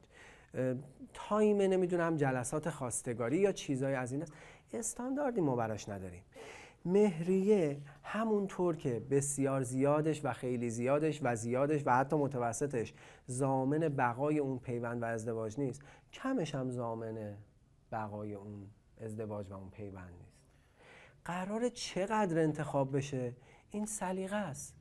تایم نمیدونم جلسات خواستگاری یا چیزای از این است، استانداردی ما براش نداریم. مهریه همونطور که بسیار زیادش و خیلی زیادش و زیادش و حتی متوسطش ضامن بقای اون پیوند و ازدواج نیست، کمش هم ضامن بقای اون ازدواج و اون پیوند نیست. قراره چقدر انتخاب بشه؟ این سلیقه است،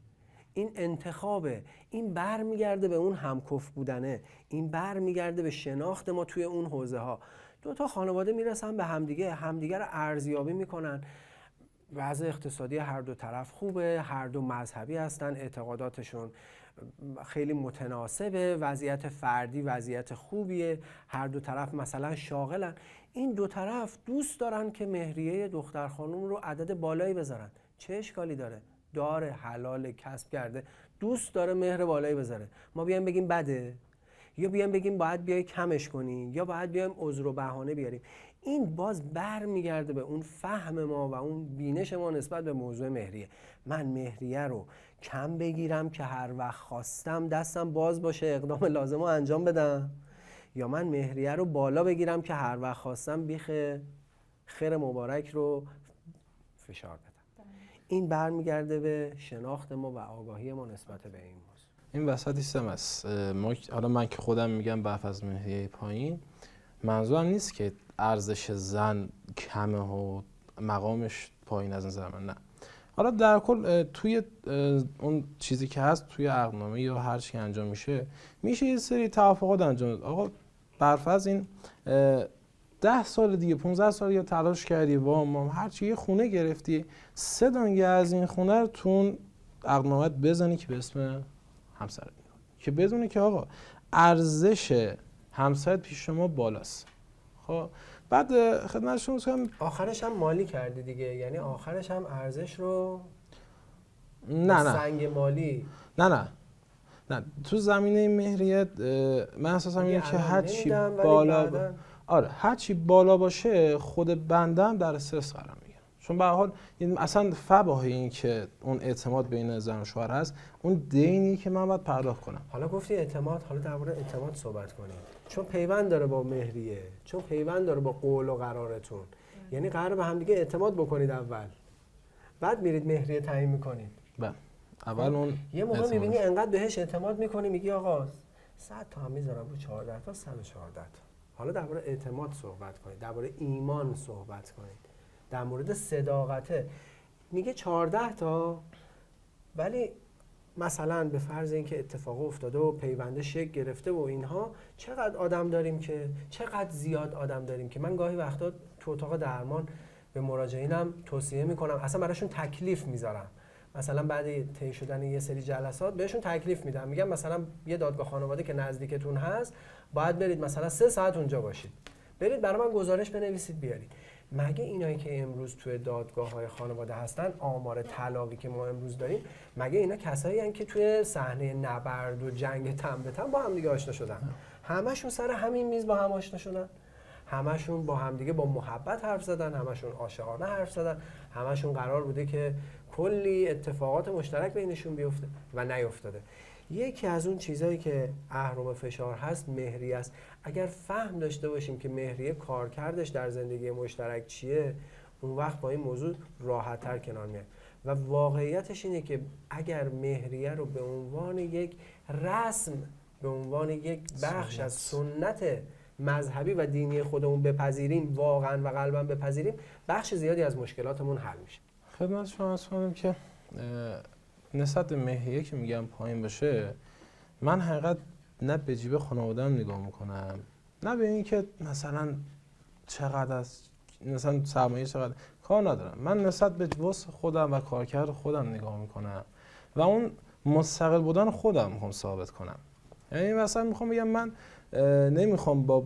این انتخابه، این برمیگرده به اون همکف بودنه، این برمیگرده به شناخت ما توی اون حوزه ها. دو تا خانواده میرسن به همدیگه رو ارزیابی میکنن، وضع اقتصادی هر دو طرف خوبه، هر دو مذهبی هستن، اعتقاداتشون خیلی متناسبه، وضعیت فردی وضعیت خوبیه، هر دو طرف مثلا شاغلن، این دو طرف دوست دارن که مهریه دختر خانوم رو عدد بالایی بذارن. چه اشکالی داره حلال کسب کرده، دوست داره مهر بالایی بذاره. ما بیایم بگیم بده، یا بیایم بگیم باید بیای کمش کنی، یا باید بیایم عذر و بهانه بیاریم. این باز برمیگرده به اون فهم ما و اون بینش ما نسبت به موضوع مهریه. من مهریه رو کم بگیرم که هر وقت خواستم دستم باز باشه اقدام لازم رو انجام بدم، یا من مهریه رو بالا بگیرم که هر وقت خواستم بیخ خیر مبارک رو فشار بدم. این برمیگرده به شناخت ما و آگاهی ما نسبت به این موضوع. این وسطی سم است. حالا من که خودم میگم برف از مهریه پایین، منظورم نیست که ارزش زن کمه و مقامش پایین از نظر من، نه. حالا در کل توی اون چیزی که هست توی عقدنامه یا هر چی انجام میشه یه سری توافقات انجام داد. آقا برفرض این 10 سال دیگه 15 سال یا تلاش کردی وام هر چی یه خونه گرفتی، 3 دانگه از این خونه رو تو عقدنامه‌ات بزنی که به اسم همسرت میاد، که بدونی که آقا ارزش همسرت پیش شما بالاست. خب بعد خدمتشون میگم آخرش هم مالی کردی دیگه، یعنی آخرش هم ارزش رو نه سنگ مالی نه تو زمینه مهریه من احساسم اینه که هرچی بالا هرچی بالا باشه خود بنده هم در استرس قرار میگیره، چون به هر حال اصلا فباه این که اون اعتماد بین زن و شوهر هست، اون دینی که من باید پرداخت کنم. حالا گفتی اعتماد، حالا درباره اعتماد صحبت کنیم، چون پیوند داره با مهریه، چون پیوند داره با قول و قرارتون. یعنی قرار به هم دیگه اعتماد بکنید اول، بعد میرید مهریه تعیین میکنید. بله اول اون یه موقع میبینی انقدر بهش اعتماد میکنی میگی آقا 100 تا هم میذارم رو 14 تا 114 تا. حالا درباره اعتماد صحبت کنید، درباره ایمان صحبت کنید، در مورد صداقته. میگه 14 تا، ولی مثلا به فرض اینکه اتفاق افتاده و پیونده شکل گرفته و اینها، چقدر آدم داریم که چقدر زیاد آدم داریم که من گاهی وقتا تو اتاق درمان به مراجعینم توصیه میکنم، اصلا براشون تکلیف میذارم. مثلا بعد طی شدن یه سری جلسات بهشون تکلیف میدم، میگم مثلا یه دادگاه خانواده که نزدیکتون هست باید برید مثلا 3 ساعت اونجا باشید، برید برای من گزارش بنویسید بیارید. مگه اینایی که امروز توی دادگاه‌های خانواده هستن، آمار طلاقی که ما امروز داریم، مگه اینا کسایی هستن که توی صحنه نبرد و جنگ تن به تن با هم دیگه آشنا شدن؟ همشون سر همین میز با هم آشنا شدن، همشون با هم دیگه با محبت حرف زدن، همشون عاشقانه حرف زدن، همشون قرار بوده که کلی اتفاقات مشترک بینشون بیفته و نیفتاده. یکی از اون چیزایی که اهرم فشار هست مهریه است. اگر فهم داشته باشیم که مهریه کارکردش در زندگی مشترک چیه، اون وقت با این موضوع راحت‌تر کنار میایم. و واقعیتش اینه که اگر مهریه رو به عنوان یک رسم، به عنوان یک بخش از سنت مذهبی و دینی خودمون بپذیریم، واقعا و قلبا بپذیریم، بخش زیادی از مشکلاتمون حل میشه. خدمت شما عرض کنم که نسبت به مهریه که میگم پایین باشه، من حقیقت نه به جیب خانواده‌ام نگاه میکنم، نه به این که مثلا چقدر از مثلا سرمایه چقدر، کار ندارم. من نسبت به وسع خودم و کارکرد خودم نگاه میکنم و اون مستقل بودن خودم میخوام ثابت کنم. یعنی مثلا میخوام بگم من نمیخوام با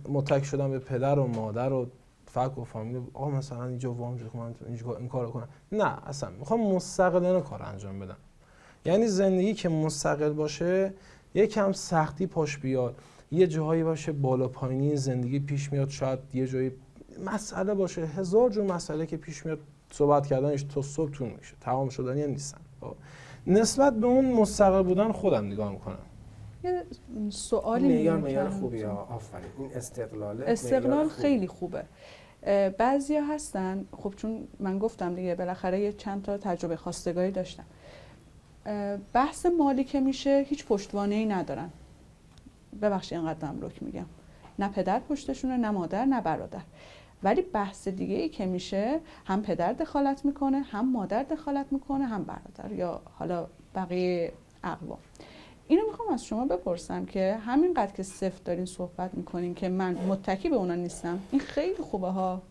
متک شدن به پدر و مادر و فک و فامیل آقا مثلا اینجا وام شد من این کارو کنم، نه اصلا میخوام مستقلانه کار انجام بدم. یعنی زندگی که مستقل باشه، یکم سختی پاش بیاد، یه جاهایی باشه بالا پایینی زندگی پیش میاد، شاید یه جایی مسئله باشه، 1000 جور مسئله که پیش میاد، صحبت کردنش تا صبح طول میشه، تمام شدنی هم نیستن. نسبت به اون مستقل بودن خودم نگاه میکنم. یه سوالی معیار خوبیه، آفرین. این استقلال خیلی خوبه. بعضیا هستن، خب چون من گفتم دیگه بالاخره یه چند تا تجربه خواستگاری داشتم، بحث مالی که میشه هیچ پشتوانه‌ای ندارن. ببخشید اینقدر نمرک میگم، نه پدر پشتشونه، نه مادر، نه برادر. ولی بحث دیگه ای که میشه، هم پدر دخالت میکنه، هم مادر دخالت میکنه، هم برادر یا حالا بقیه اقوام. اینو میخوام از شما بپرسم که همینقدر که صفر دارین صحبت میکنین که من متکی به اونا نیستم، این خیلی خوبه ها.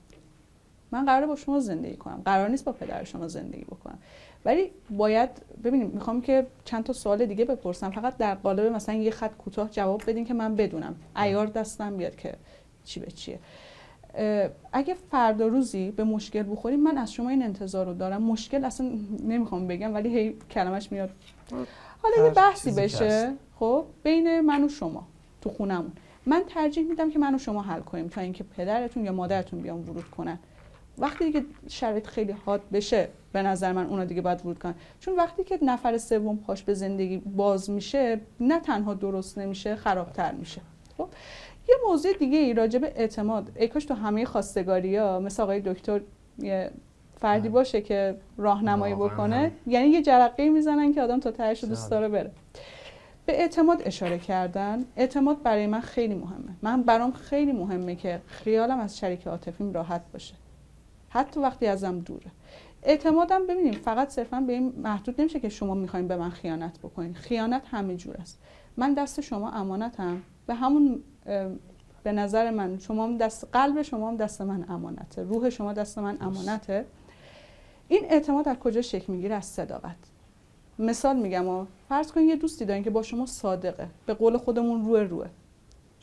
من قراره با شما زندگی کنم، قرار نیست با پدر شما زندگی بکنم. ولی باید ببینیم، میخوام که چند تا سوال دیگه بپرسم، فقط در قالب مثلا یه خط کوتاه جواب بدین که من بدونم، عیار دستم بیاد که چی به چیه. اگه فردا روزی به مشکل بخوریم، من از شما این انتظار رو دارم. مشکل اصلا نمیخوام بگم ولی هی کلمش میاد. حالا یه بحثی بشه خب بین من و شما تو خونمون، من ترجیح میدم که من و شما حل کنیم تا اینکه پدرتون یا مادرتون بیان ورود کنن. وقتی دیگه شرایط خیلی حاد بشه، به نظر من اونا دیگه باید ورود کنن، چون وقتی که نفر سوم پاش به زندگی باز میشه، نه تنها درست نمیشه، خرابتر میشه. خب یه موضوع دیگه ای راجع به اعتماد، ای کاش تو همه خواستگاری‌ها مثل آقای دکتر یه فردی باشه که راهنمایی بکنه، یعنی یه جرقه‌ای میزنن که آدم تا تهش دوست داره بره. به اعتماد اشاره کردن. اعتماد برای من خیلی مهمه. برام خیلی مهمه که خیالم از شریک عاطفیم راحت باشه، حتی وقتی ازم دوره. اعتمادم ببینیم فقط صرفا به این محدود نمیشه که شما میخواین به من خیانت بکنین. خیانت همه جور است. من دست شما امانتم، به همون به نظر من شما دست قلب شما هم دست من امانته، روح شما دست من امانته. این اعتماد از کجا شکل میگیره؟ از صداقت. مثال میگم، فرض کن یه دوستی دارین که با شما صادقه، به قول خودمون روه.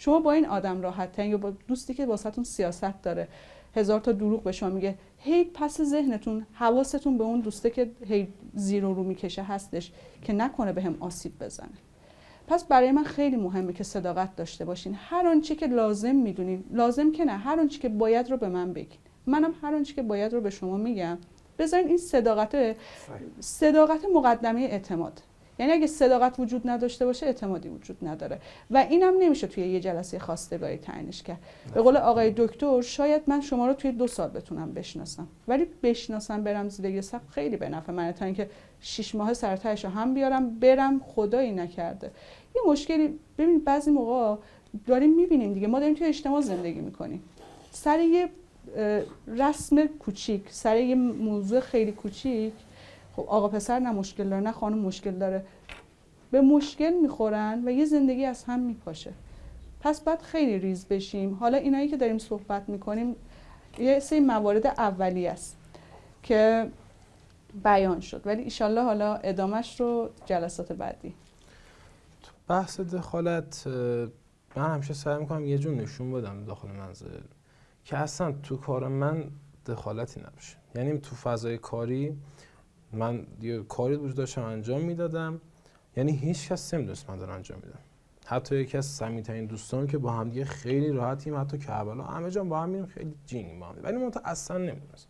شما با این آدم راحت‌ترین یا با دوستی که واسهتون سیاست داره 1000 تا دروغ به شما میگه، هی پس ذهنتون حواستون به اون دوسته که هی زیر و رو میکشه هستش که نکنه بهم آسیب بزنه. پس برای من خیلی مهمه که صداقت داشته باشین. هر آنچه که لازم میدونین، لازم که نه، هر آنچه که باید رو به من بگین، منم هر آنچه که باید رو به شما میگم. بذارین این صداقت مقدمه اعتماد. یعنی اگه صداقت وجود نداشته باشه اعتمادی وجود نداره و اینم نمیشه توی یه جلسه خواستگاری تعیینش کرد. به قول آقای دکتر شاید من شما رو توی 2 سال بتونم بشناسم، ولی بشناسم برم زیر یه سقف خیلی به نفع منه تا اینکه 6 ماه سرتهش رو هم بیارم برم خدایی نکرده. یه مشکلی ببینید بعضی موقع داریم میبینیم دیگه، ما داریم توی اجتماع زندگی میکنیم، سر یه رسم کوچیک، سر یه موضوع خیلی کوچیک، خب آقا پسر نه مشکل داره نه خانم مشکل داره، به مشکل میخورن و یه زندگی از هم میپاشه. پس باید خیلی ریز بشیم. حالا اینایی که داریم صحبت میکنیم یه سری موارد اولیه است که بیان شد، ولی ایشالله حالا ادامهش رو جلسات بعدی. تو بحث دخالت من همیشه سعی میکنم یه جور نشون بدم داخل منزل که اصلا تو کار من دخالتی نباشه. یعنی تو فضای کاری من یه کاری وجود داشتم انجام میدادم، یعنی هیچ کس نمیدونست من دارم انجام میدم. حتی یکی از صمیمی‌ترین دوستان که با هم دیگه خیلی راحتیم، حتی کربلا همه جا با هم میریم خیلی جینیم با هم، ولی من اصلا نمیدونست.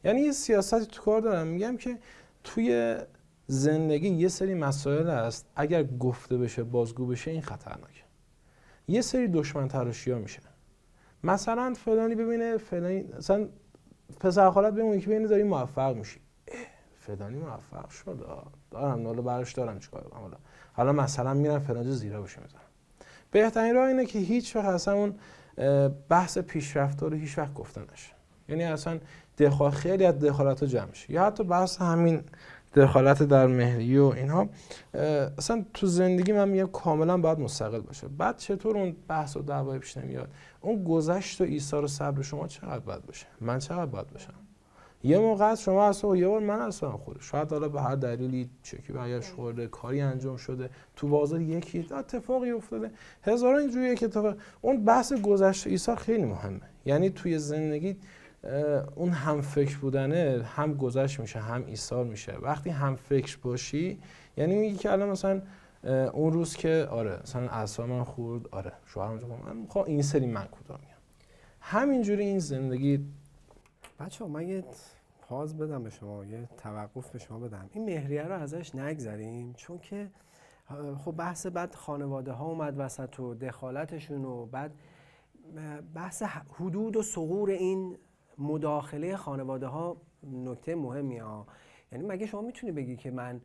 یعنی یه سیاستی تو کار دارم، میگم که توی زندگی یه سری مسائل هست اگر گفته بشه بازگو بشه این خطرناکه. یه سری دشمن تراشی‌ها میشه، مثلا فلانی ببینه فلانی، مثلا پسر خالت ببینه که ببینه داری موفق میشی، فلانی موفق شد دارم حالا براش دارم چیکار کنم، حالا مثلا میرم فلانجا زیرا بشه میذارم. بهترین راه اینه که هیچ وقت اصلا اون بحث پیشرفت رو هیچ وقت گفته نشه. یعنی اصلا خیلی از دخالت‌ها جمع شه، یا حتی بحث همین دخالت در مهریه و اینها اصلا تو زندگی من میگم کاملا باید مستقل باشه. بعد چطور اون بحث و دعوای پیش نمیاد؟ اون گذشت و ایثار و صبر شما چقدر باید باشه، من چقدر باید باشم. یه موقع شما اصلا یه بار من اصلا خورده، شاید حالا به هر دلیلی چکی برگشت خورده، کاری انجام شده، تو بازار یکی اتفاقی افتاده، هزاران اینجوریه که اون بحث گذشت و ایثار خیلی مهمه. یعنی توی زندگی اون هم فکر بودنه هم گذشت میشه هم ایثار میشه. وقتی هم فکر باشی یعنی میگی که الان مثلا اون روز که آره مثلا اعصاب من خورد، آره شوهرم جواب من میخوام این سری من کوتاه میگم، همینجوری این زندگی. بچه‌ها من یه پاز بدم به شما، یه توقف به شما بدم. این مهریه رو ازش نگذریم، چون که خب بحث بعد خانواده ها اومد وسط و دخالتشون و بعد بحث حدود و ثغور این مداخله خانواده ها نکته مهمی ها. یعنی مگه شما میتونی بگی که من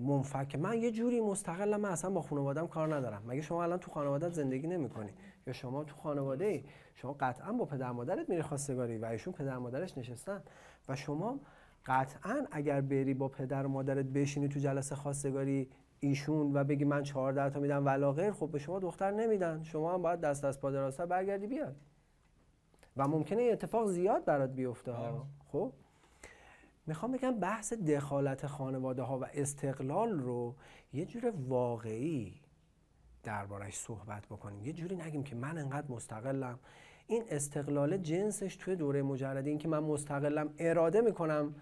منفک، من یه جوری مستقلم، من اصلا با خانواده‌ام کار ندارم؟ مگه شما الان تو خانواده‌ات زندگی نمی‌کنی؟ یا شما تو خانواده شما قطعا با پدر مادرت میری خواستگاری و ایشون پدر مادرش نشستن و شما قطعا اگر بری با پدر و مادرت بشینی تو جلسه خواستگاری ایشون و بگی من 14 تا میدم ولا غیر، خب به شما دختر نمیدن، شما هم باید دست از پا درازتر برگردی بیاد و ممکنه این اتفاق زیاد برات بیفته ها. خب میخوام بگم بحث دخالت خانواده ها و استقلال رو یه جور واقعی دربارش صحبت بکنیم، یه جوری نگیم که من انقدر مستقلم. این استقلال جنسش توی دوره مجردی، این که من مستقلم اراده میکنم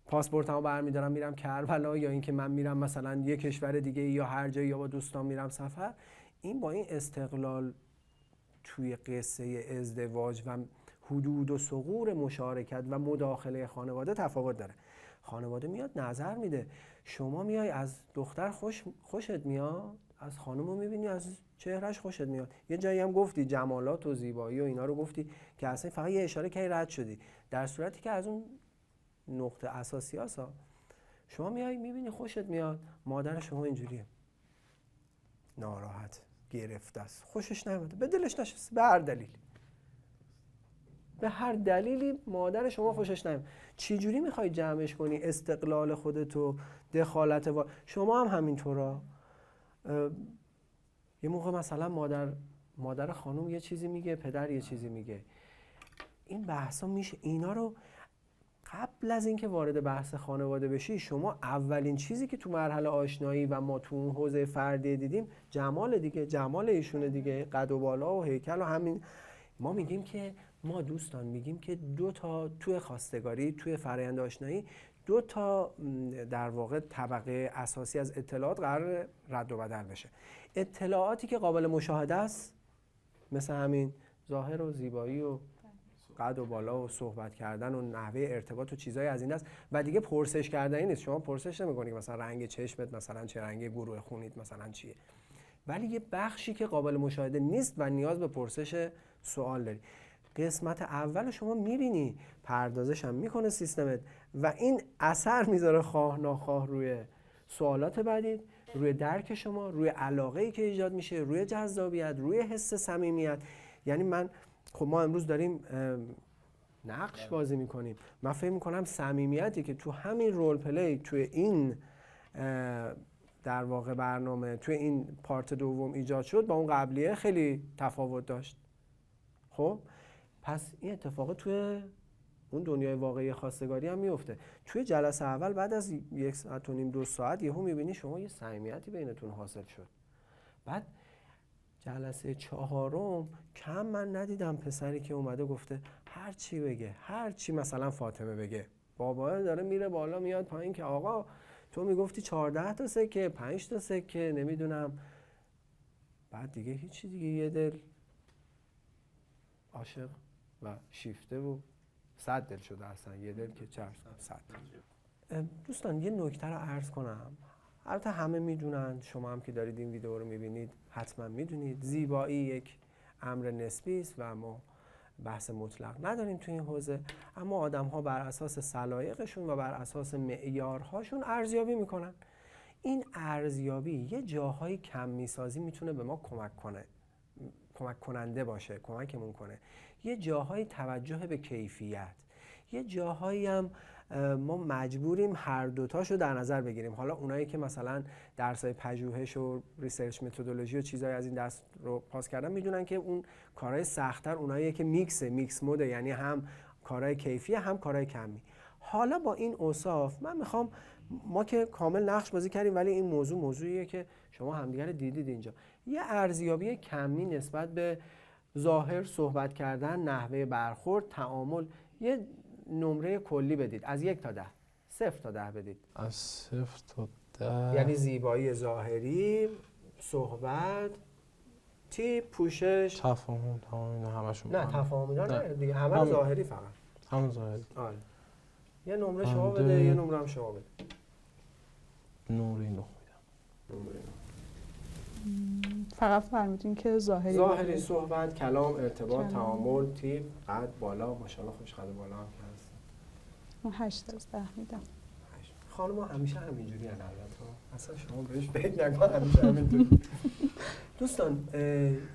پاسپورتمو برمیدارم میرم کربلا، یا اینکه من میرم مثلا یه کشور دیگه یا هر جایی یا با دوستان میرم سفر، این با این استقلال توی قصه ازدواج و حدود و ثغور مشارکت و مداخله خانواده تفاوت داره. خانواده میاد نظر میده، شما میای از دختر خوشت میاد، از خانمو میبینی از چهرهش خوشت میاد. یه جایی هم گفتی جمالات و زیبایی و اینا رو گفتی که اصلا فقط یه اشاره کردی رد شدی، در صورتی که از اون نقطه اساسی هست شما میای میبینی خوشت میاد، مادر شما اینجوریه، ناراحت، گرفته است، خوشش نمیاد، به دلش نشسته، به هر دلیل، به هر دلیلی مادر شما خوشش نمیاد. چی جوری میخوای جمعش کنی استقلال خودتو، دخالت شما هم همینطورا. یه موقع مثلا مادر خانم یه چیزی میگه، پدر یه چیزی میگه، این بحثا میشه، اینا رو قبل از اینکه وارد بحث خانواده بشی، شما اولین چیزی که تو مرحله آشنایی و ما تو اون حوزه فردی دیدیم جمال دیگه، جمال ایشونه دیگه، قد و بالا و هیکل و همین. ما میگیم که ما دوستان میگیم که دو تا توی خواستگاری، توی فرآیند آشنایی، دو تا در واقع طبقه اساسی از اطلاعات قرار رد و بدل بشه. اطلاعاتی که قابل مشاهده است، مثل همین ظاهر و زیبایی و قد و بالا و صحبت کردن و نحوه ارتباط و چیزای از این دست، و دیگه پرسش کردنی نیست. شما پرسش نمی‌کنی که مثلا رنگ چشمت مثلا چه رنگی، گروه خونیت مثلا چیه، ولی یه بخشی که قابل مشاهده نیست و نیاز به پرسش سوال داری. قسمت اول شما میبینی، پردازش هم میکنه سیستمت و این اثر میذاره خواه ناخواه روی سوالات بعدی، روی درک شما، روی علاقه‌ای که ایجاد میشه، روی جذابیت، روی حس صمیمیت. یعنی خب ما امروز داریم نقش بازی میکنیم. من فکر میکنم صمیمیتی که تو همین رول پلی، توی این در واقع برنامه، توی این پارت دوم ایجاد شد، با اون قبلیه خیلی تفاوت داشت. خب پس این اتفاق توی اون دنیای واقعی خواستگاری هم میفته. توی جلسه اول بعد از 1 ساعت و نیم 2 ساعت یهو میبینی شما یه صمیمیتی بینتون حاصل شد. بعد جلسه 4 کم من ندیدم پسری که اومده گفته هر چی بگه، هر چی مثلا فاطمه بگه، بابا داره میره بالا میاد پایین که آقا تو میگفتی 14 تا سکه، 5 تا سکه، نمیدونم. بعد دیگه هیچی دیگه، یه دل عاشق و شیفته و 100 دل شده اصلا. یه دل که چه 100. دوستان یه نکته رو عرض کنم، البته همه میدونن، شما هم که دارید این ویدیو رو میبینید حتما میدونید، زیبایی یک امر نسبی است و ما بحث مطلق نداریم تو این حوزه، اما آدم ها بر اساس سلایقشون و بر اساس معیارهاشون ارزیابی میکنن. این ارزیابی یه جاهای کمی سازی میتونه به ما کمک کننده باشه، کمکمون کنه. یه جاهای توجه به کیفیت، یه جاهایی هم ما مجبوریم هر دوتاشو در نظر بگیریم. حالا اونایی که مثلا درسای پژوهش و ریسرچ متدولوژی و چیزای از این دست رو پاس کردن میدونن که اون کارهای سخت‌تر اوناییه که میکس موده، یعنی هم کارهای کیفی هم کارهای کمی. حالا با این اوصاف من میخوام، ما که کامل نقش بازی کردیم ولی این موضوعیه که شما همدیگر دیدید اینجا، یه ارزیابی کمی نسبت به ظاهر، صحبت کردن، نحوه برخورد، تعامل، یه نمره کلی بدید از 1 تا 10. 0 تا 10 بدید. از 0 تا 10 یعنی زیبایی ظاهری، صحبت، تیپ، پوشش، تفاهم، اینا همشون. نه تفاهم نه دیگه، همه ظاهری فقط. همون ظاهری. آره. یه نمره شما بده، یه نمره هم شما بده. نمره 9 میدم. فقط فرمودین که ظاهری صحبت، کلام، ارتباط، تعامل، تیپ، قد بالا، ماشاءالله خوش قد بالا هم هست. اون 8 از 10 میدم. خانم‌ها همیشه همینجوری البته، اصلا شما بهش فکر نکن، همیشه همینجوری. دوستان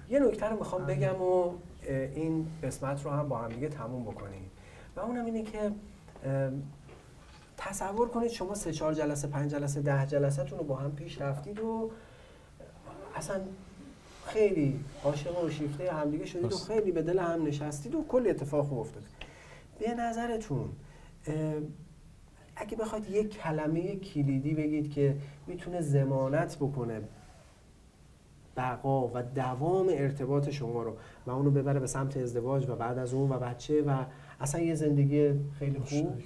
یه نکته رو میخوام بگم و این قسمت رو هم با هم دیگه تموم بکنیم و اونم اینه که تصور کنید شما 3-4 جلسه 5 جلسه 10 جلسه تون رو با هم پیش رفتید و اصلا خیلی عاشق و شیفته همدیگه شدید و خیلی به دل هم نشستید و کلی اتفاق افتاد. به نظرتون اگه بخواید یک کلمه کلیدی بگید که میتونه ضمانت بکنه بقا و دوام ارتباط شما رو و اونو ببره به سمت ازدواج و بعد از اون و بچه و اصلا یه زندگی خیلی خوب،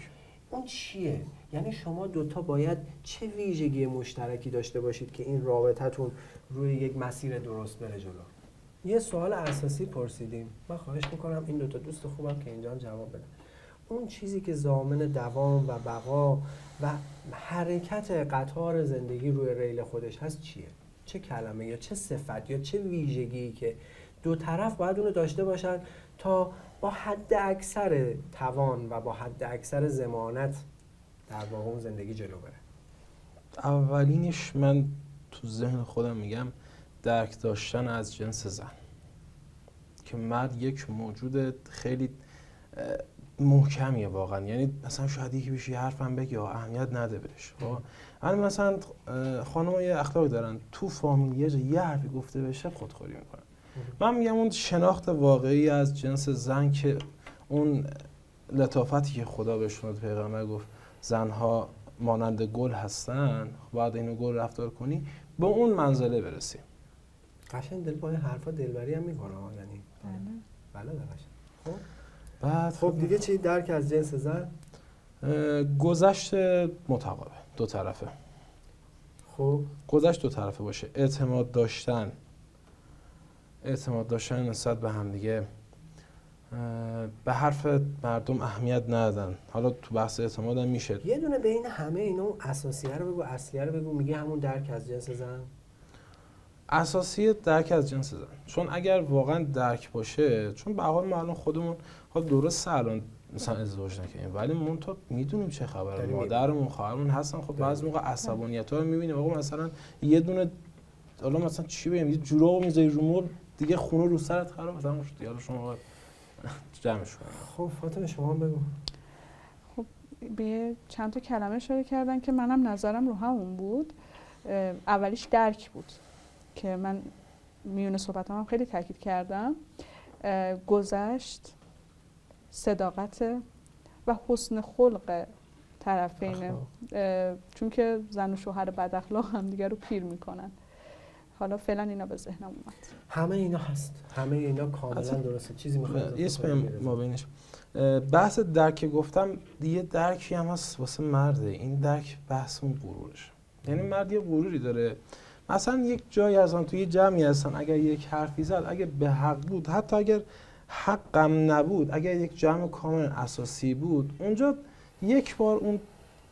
اون چیه؟ یعنی شما دوتا باید چه ویژگی مشترکی داشته باشید که این رابطتون روی یک مسیر درست بره جلو؟ یه سوال اساسی پرسیدیم، من خواهش میکنم این دوتا دوست خوبم که اینجا جواب بدن. اون چیزی که ضامن دوام و بقا و حرکت قطار زندگی روی ریل خودش هست چیه؟ چه کلمه یا چه صفت یا چه ویژگی که دو طرف باید اونو داشته باشن تا با حد اکثر توان و با حد اکثر ضمانت در واقع اون زندگی جلو بره؟ اولینش من تو ذهن خودم میگم درک داشتن از جنس زن، که مرد یک موجود خیلی محکمیه واقعا. یعنی مثلا شاید یکی بشه حرفم بگه اهمیت نده بهش. الان مثلا خانم‌ها یه اخلاق دارن، تو فامیل یه حرفی گفته بشه خودخوری میکنن. من میگم اون شناخت واقعی از جنس زن که اون لطافتی که خدا بهشون داد، پیغمبر گفت زنها مانند گل هستن، باید اینو گل رفتار کنی، به اون منزله برسی. قشنگ دل با این حرفا دلبری هم میکنه یعنی. بله قشنگ. خب بعد خب دیگه چی؟ درک از جنس زن. گذشت متقابل دو طرفه. خب گذشت دو طرفه باشه. اعتماد داشتن نسبت به هم دیگه، به حرف مردم اهمیت ندادن. حالا تو بحث اعتماد هم میشه. یه دونه بین همه اینا اساسیه رو بگو، اصلیه رو بگو، میگه همون درک از جنس زن. اساسی درک از جنس زن، چون اگر واقعا درک باشه، چون به حال ما الان خودمون حالا درست الان مثلا ازدواج نکنیم، ولی ما تو میدونیم چه خبره، مادرمون خواهرمون هستن، خب بعضی موقع عصبانیت‌ها رو میبینیم. آقا مثلا یه دونه حالا مثلا چی بگم، یه جوراب میذاری رو مبل دیگه، خونه رو سرت خراب مثلا شد، یالا شما جمعش کن. خب فاطمه شما هم بگو. خب به چند تا کلمه اشاره کردن که منم نظرم رو همون بود. اولیش درک بود که من میون صحبتام هم خیلی تاکید کردم. گذشت، صداقت و حسن خلق طرفین، چون که زن و شوهر بد اخلاق هم دیگه رو پیر میکنن. حالا فعلا اینا به ذهنم اومد. همه اینا هست، همه اینا کاملا درسته. چیزی میخواد اسم ما بینش بحث درک گفتم، یه درکی هم هست واسه مرده. این درک بحث اون غرورش، یعنی مرد یه غروری داره. مثلا یک جایی هستن، توی یه جمعی هستن، اگر یک حرفی زد، اگه به حق بود، حتی اگر حقم نبود، اگر یک جمع کامل اساسی بود، اونجا یک بار اون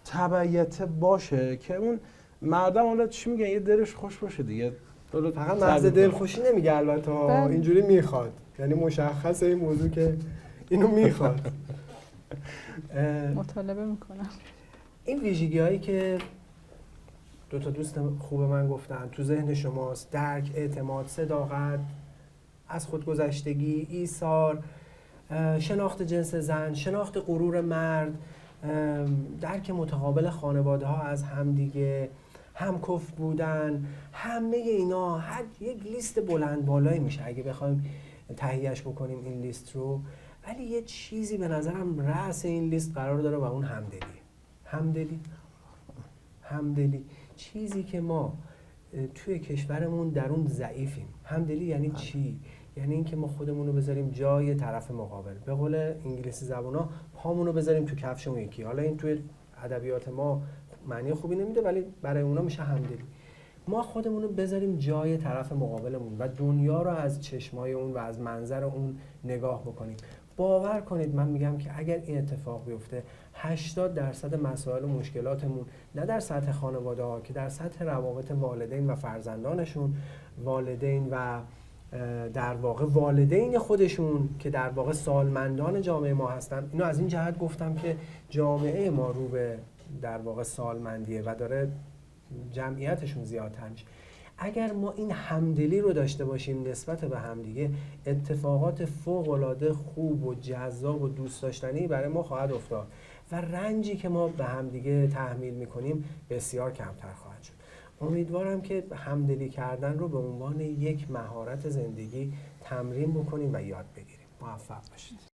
تبعیت باشه که اون مردم حالا چی میگن، یه دلش خوش باشه دیگه. فقط محض دلخوشی نمیگه البته، اینجوری میخواد، یعنی مشخصه این موضوع که اینو میخواد. مطالبه میکنم. این ویژگی هایی که دو تا دوست خوب من گفتن تو ذهن شماست: درک، اعتماد، صداقت، از خودگذشتگی، ایثار، شناخت جنس زن، شناخت غرور مرد، درک متقابل خانواده ها از همدیگه، همکف بودن. همه اینا هر یک لیست بلند بالایی میشه اگه بخوایم تهیهش بکنیم این لیست رو، ولی یه چیزی به نظرم رأس این لیست قرار داره و اون همدلی. چیزی که ما توی کشورمون در اون ضعیفیم. همدلی یعنی چی؟ یعنی اینکه ما خودمون رو بذاریم جای طرف مقابل، به قول انگلیسی زبونا پامون رو بذاریم تو کفش اون یکی. حالا این توی ادبیات ما معنی خوبی نمیده، ولی برای اونا میشه همدلی. ما خودمون رو بذاریم جای طرف مقابلمون و دنیا رو از چشمای اون و از منظر اون نگاه بکنیم. باور کنید من میگم که اگر این اتفاق بیفته، 80% مسائل و مشکلاتمون نه در سطح خانواده ها که در سطح روابط والدین و فرزندانشون، والدین و در واقع والدین خودشون که در واقع سالمندان جامعه ما هستن. اینو از این جهت گفتم که جامعه ما رو به در واقع سالمندیه و داره جمعیتشون زیادتر میشه. اگر ما این همدلی رو داشته باشیم نسبت به همدیگه، اتفاقات فوق‌العاده خوب و جذاب و دوست داشتنی برای ما خواهد افتاد و رنجی که ما به همدیگه تحمیل میکنیم بسیار کمتر خواهد شد. امیدوارم که همدلی کردن رو به عنوان یک مهارت زندگی تمرین بکنیم و یاد بگیریم. موفق باشید.